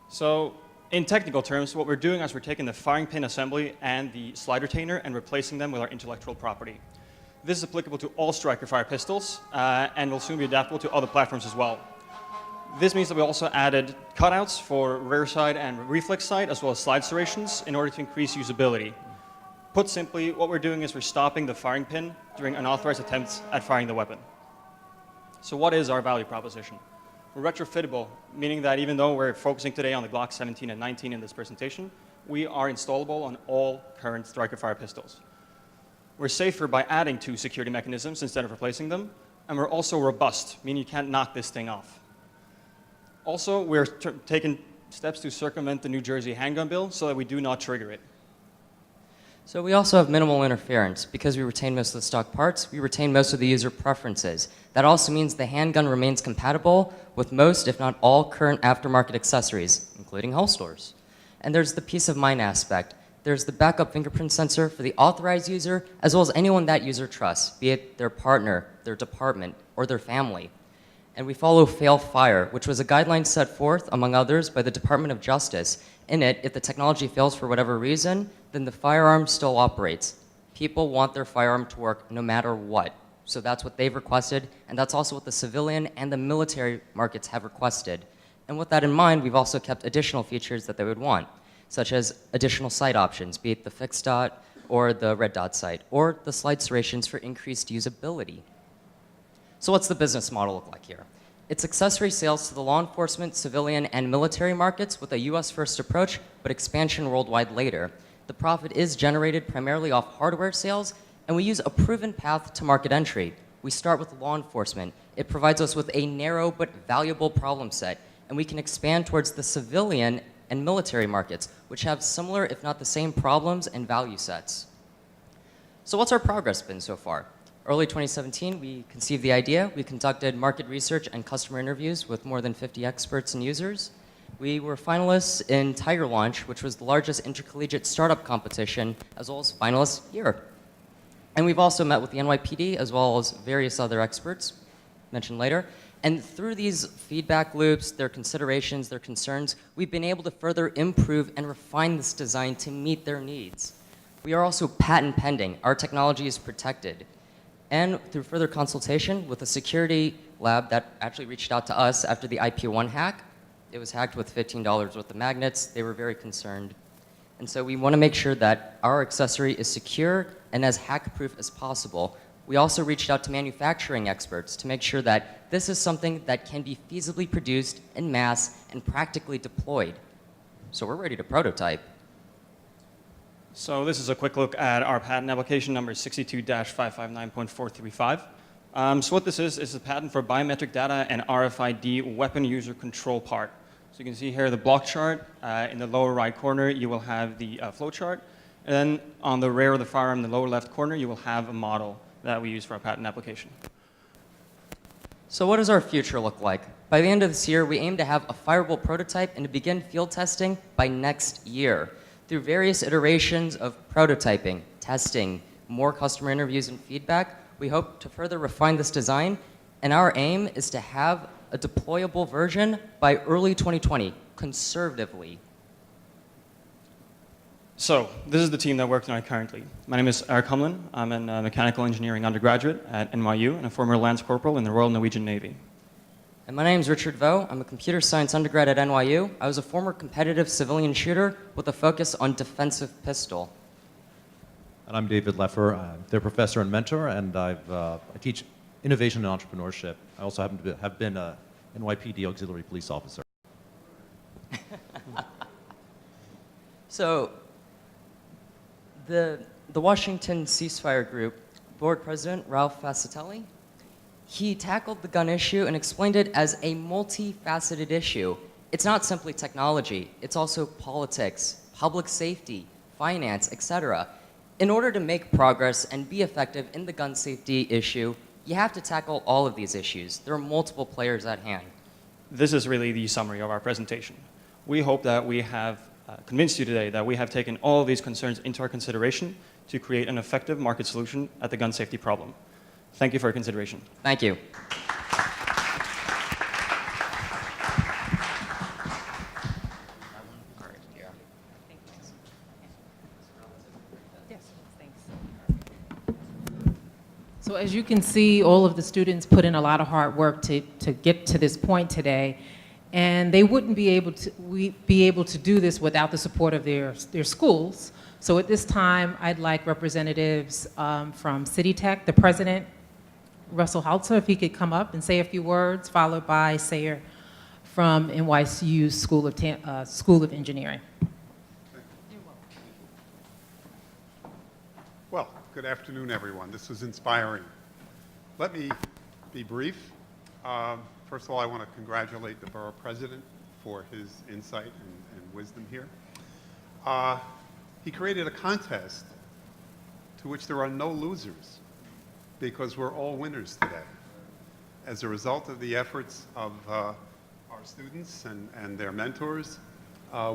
So in technical terms, what we're doing is we're taking the firing pin assembly and the slide retainer and replacing them with our intellectual property. This is applicable to all striker-fire pistols and will soon be adaptable to other platforms as well. This means that we also added cutouts for rear side and reflex side, as well as slide serrations, in order to increase usability. Put simply, what we're doing is we're stopping the firing pin during unauthorized attempts at firing the weapon. So what is our value proposition? We're retrofittable, meaning that even though we're focusing today on the Glock 17 and 19 in this presentation, we are installable on all current striker-fire pistols. We're safer by adding 2 security mechanisms instead of replacing them, and we're also robust, meaning you can't knock this thing off. Also, we're taking steps to circumvent the New Jersey handgun bill so that we do not trigger it. So we also have minimal interference. Because we retain most of the stock parts, we retain most of the user preferences. That also means the handgun remains compatible with most, if not all, current aftermarket accessories, including holsters. And there's the peace of mind aspect. There's the backup fingerprint sensor for the authorized user, as well as anyone that user trusts, be it their partner, their department, or their family. And we follow fail fire, which was a guideline set forth, among others, by the Department of Justice. In it, if the technology fails for whatever reason, then the firearm still operates. People want their firearm to work no matter what. So that's what they've requested, and that's also what the civilian and the military markets have requested. And with that in mind, we've also kept additional features that they would want, such as additional sight options, be it the fixed dot or the red dot sight, or the slide serrations for increased usability. So what's the business model look like here? It's accessory sales to the law enforcement, civilian, and military markets with a US first approach, but expansion worldwide later. The profit is generated primarily off hardware sales, and we use a proven path to market entry. We start with law enforcement. It provides us with a narrow but valuable problem set, and we can expand towards the civilian and military markets, which have similar, if not the same, problems and value sets. So what's our progress been so far? Early 2017, we conceived the idea. We conducted market research and customer interviews with more than 50 experts and users. We were finalists in Tiger Launch, which was the largest intercollegiate startup competition, as well as finalists here. And we've also met with the NYPD, as well as various other experts, mentioned later. And through these feedback loops, their considerations, their concerns, we've been able to further improve and refine this design to meet their needs. We are also patent pending. Our technology is protected. And through further consultation with a security lab that actually reached out to us after the IP1 hack, it was hacked with $15 worth of magnets. They were very concerned. And so we want to make sure that our accessory is secure and as hack-proof as possible. We also reached out to manufacturing experts to make sure that this is something that can be feasibly produced in mass and practically deployed. So we're ready to prototype. So this is a quick look at our patent application number 62-559.435. So what this is a patent for biometric data and RFID weapon user control part. So you can see here the block chart. In the lower right corner, you will have the flow chart. And then on the rear of the firearm, in the lower left corner, you will have a model that we use for our patent application. So what does our future look like? By the end of this year, we aim to have a fireable prototype and to begin field testing by next year. Through various iterations of prototyping, testing, more customer interviews and feedback, we hope to further refine this design, and our aim is to have a deployable version by early 2020, conservatively. So this is the team that works on it currently. My name is Eric L. I'm a mechanical engineering undergraduate at NYU and a former Lance Corporal in the Royal Norwegian Navy. And my name is Richard Vo. I'm a computer science undergrad at NYU. I was a former competitive civilian shooter with a focus on defensive pistol. And I'm David Leffer. I'm their professor and mentor, and I teach innovation and entrepreneurship. I also happen to have been a NYPD auxiliary police officer. So the Washington ceasefire group, Board President Ralph Fascitelli, he tackled the gun issue and explained it as a multifaceted issue. It's not simply technology, it's also politics, public safety, finance, etc. In order to make progress and be effective in the gun safety issue, you have to tackle all of these issues. There are multiple players at hand. This is really the summary of our presentation. We hope that we have convinced you today that we have taken all of these concerns into our consideration to create an effective market solution at the gun safety problem. Thank you for your consideration. Thank you. So as you can see, all of the students put in a lot of hard work to get to this point today, and they wouldn't be able to do this without the support of their schools. So at this time, I'd like representatives from City Tech, the president, Russell Haltzer, if he could come up and say a few words, followed by Sayer from NYU School of Engineering. Well, good afternoon, everyone. This was inspiring. Let me be brief. First of all, I want to congratulate the Borough President for his insight and wisdom here. He created a contest to which there are no losers because we're all winners today. As a result of the efforts of our students and their mentors,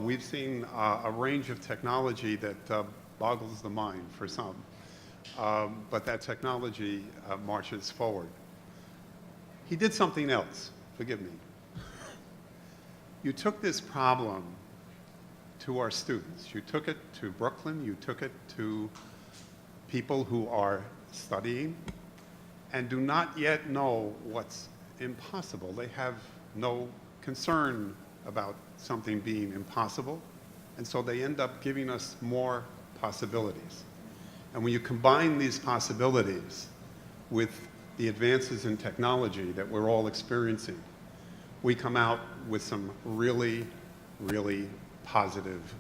we've seen a range of technology that boggles the mind for some. But that technology marches forward. He did something else, forgive me. You took this problem to our students. You took it to Brooklyn, you took it to people who are studying and do not yet know what's impossible. They have no concern about something being impossible, and so they end up giving us more possibilities. And when you combine these possibilities with the advances in technology that we're all experiencing, we come out with some really, really positive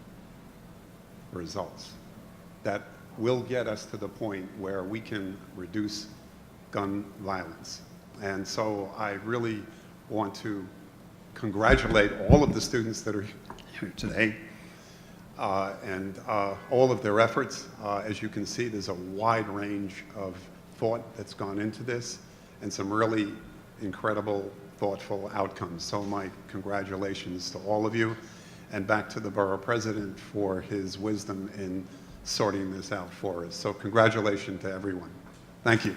results that will get us to the point where we can reduce gun violence. And so I really want to congratulate all of the students that are here today and all of their efforts. As you can see, there's a wide range of thought that's gone into this and some really incredible, thoughtful outcomes. So my congratulations to all of you, and back to the Borough President for his wisdom in sorting this out for us. So congratulations to everyone. Thank you.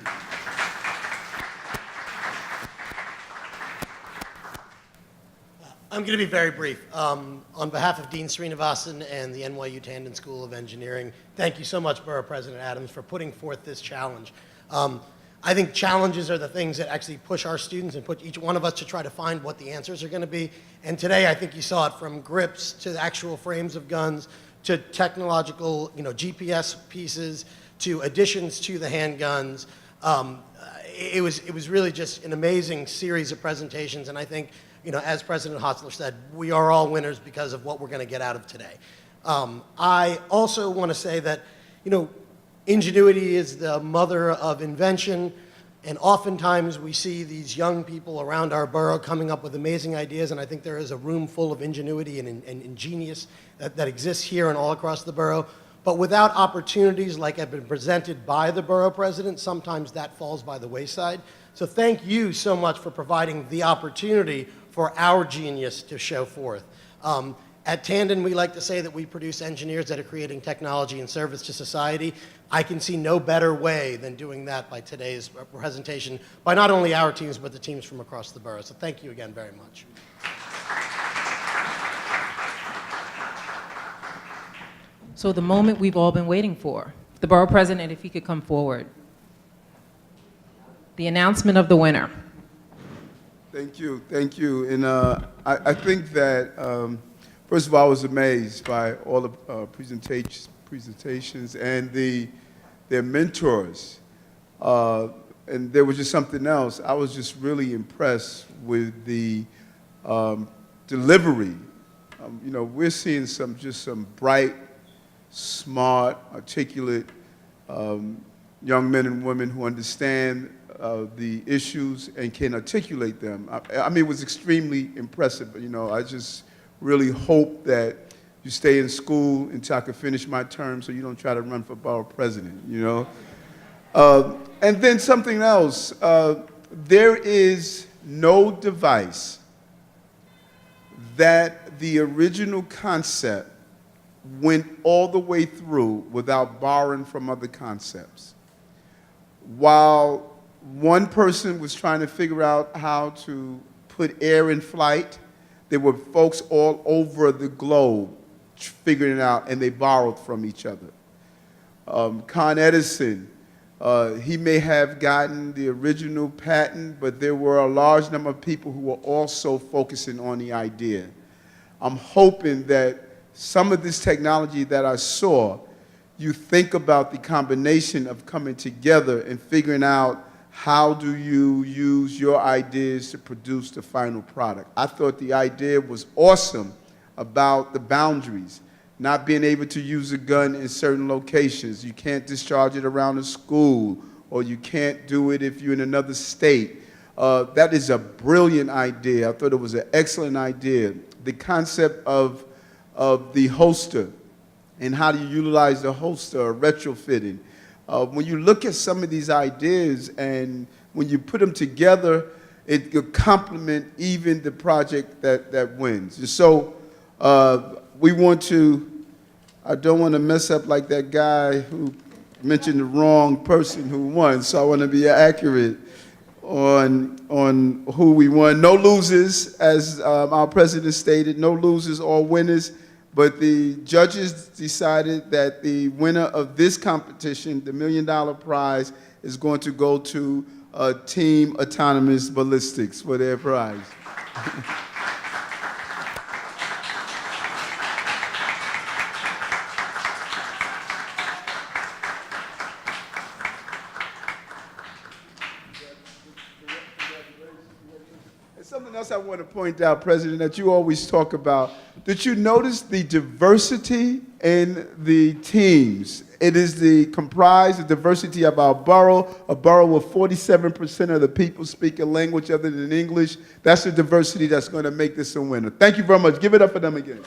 I'm going to be very brief. On behalf of Dean Srinivasan and the NYU Tandon School of Engineering, thank you so much, Borough President Adams, for putting forth this challenge. I think challenges are the things that actually push our students and put each one of us to try to find what the answers are going to be. And today, I think you saw it from grips to the actual frames of guns to technological, GPS pieces to additions to the handguns. It was really just an amazing series of presentations, and I think, as President Hotzler said, we are all winners because of what we're going to get out of today. I also want to say that, ingenuity is the mother of invention, and oftentimes we see these young people around our borough coming up with amazing ideas, and I think there is a room full of ingenuity and genius that exists here and all across the borough. But without opportunities like have been presented by the Borough President, sometimes that falls by the wayside. So thank you so much for providing the opportunity for our genius to show forth. At Tandon, we like to say that we produce engineers that are creating technology in service to society. I can see no better way than doing that by today's presentation, by not only our teams, but the teams from across the borough. So thank you again very much. So the moment we've all been waiting for. The Borough President, if he could come forward. The announcement of the winner. Thank you, thank you. And I think that, first of all, I was amazed by all the presentations and their mentors. And there was just something else. I was just really impressed with the delivery. We're seeing some bright smart, articulate young men and women who understand the issues and can articulate them. I mean, it was extremely impressive. You know, I just really hope that you stay in school until I can finish my term so you don't try to run for borough president, you know? And then something else, there is no device that the original concept went all the way through without borrowing from other concepts. While one person was trying to figure out how to put air in flight, there were folks all over the globe figuring it out, and they borrowed from each other. Con Edison, he may have gotten the original patent, but there were a large number of people who were also focusing on the idea. I'm hoping that some of this technology that I saw, you think about the combination of coming together and figuring out how do you use your ideas to produce the final product. I thought the idea was awesome about the boundaries, not being able to use a gun in certain locations. You can't discharge it around a school, or you can't do it if you're in another state. That is a brilliant idea. I thought it was an excellent idea. The concept of the holster and how do you utilize the holster, or retrofitting. When you look at some of these ideas and when you put them together, it could complement even the project that wins. And so we want to, I don't want to mess up like that guy who mentioned the wrong person who won, so I want to be accurate on who we won. No losers, as our president stated, no losers, all winners. But the judges decided that the winner of this competition, the $1 million prize, is going to go to Team Autonomous Ballistics for their prize. Something else I want to point out, President, that you always talk about. Did you notice the diversity in the teams? It is the comprised diversity of our borough, a borough where 47% of the people speak a language other than English. That's the diversity that's going to make this a winner. Thank you very much. Give it up for them again.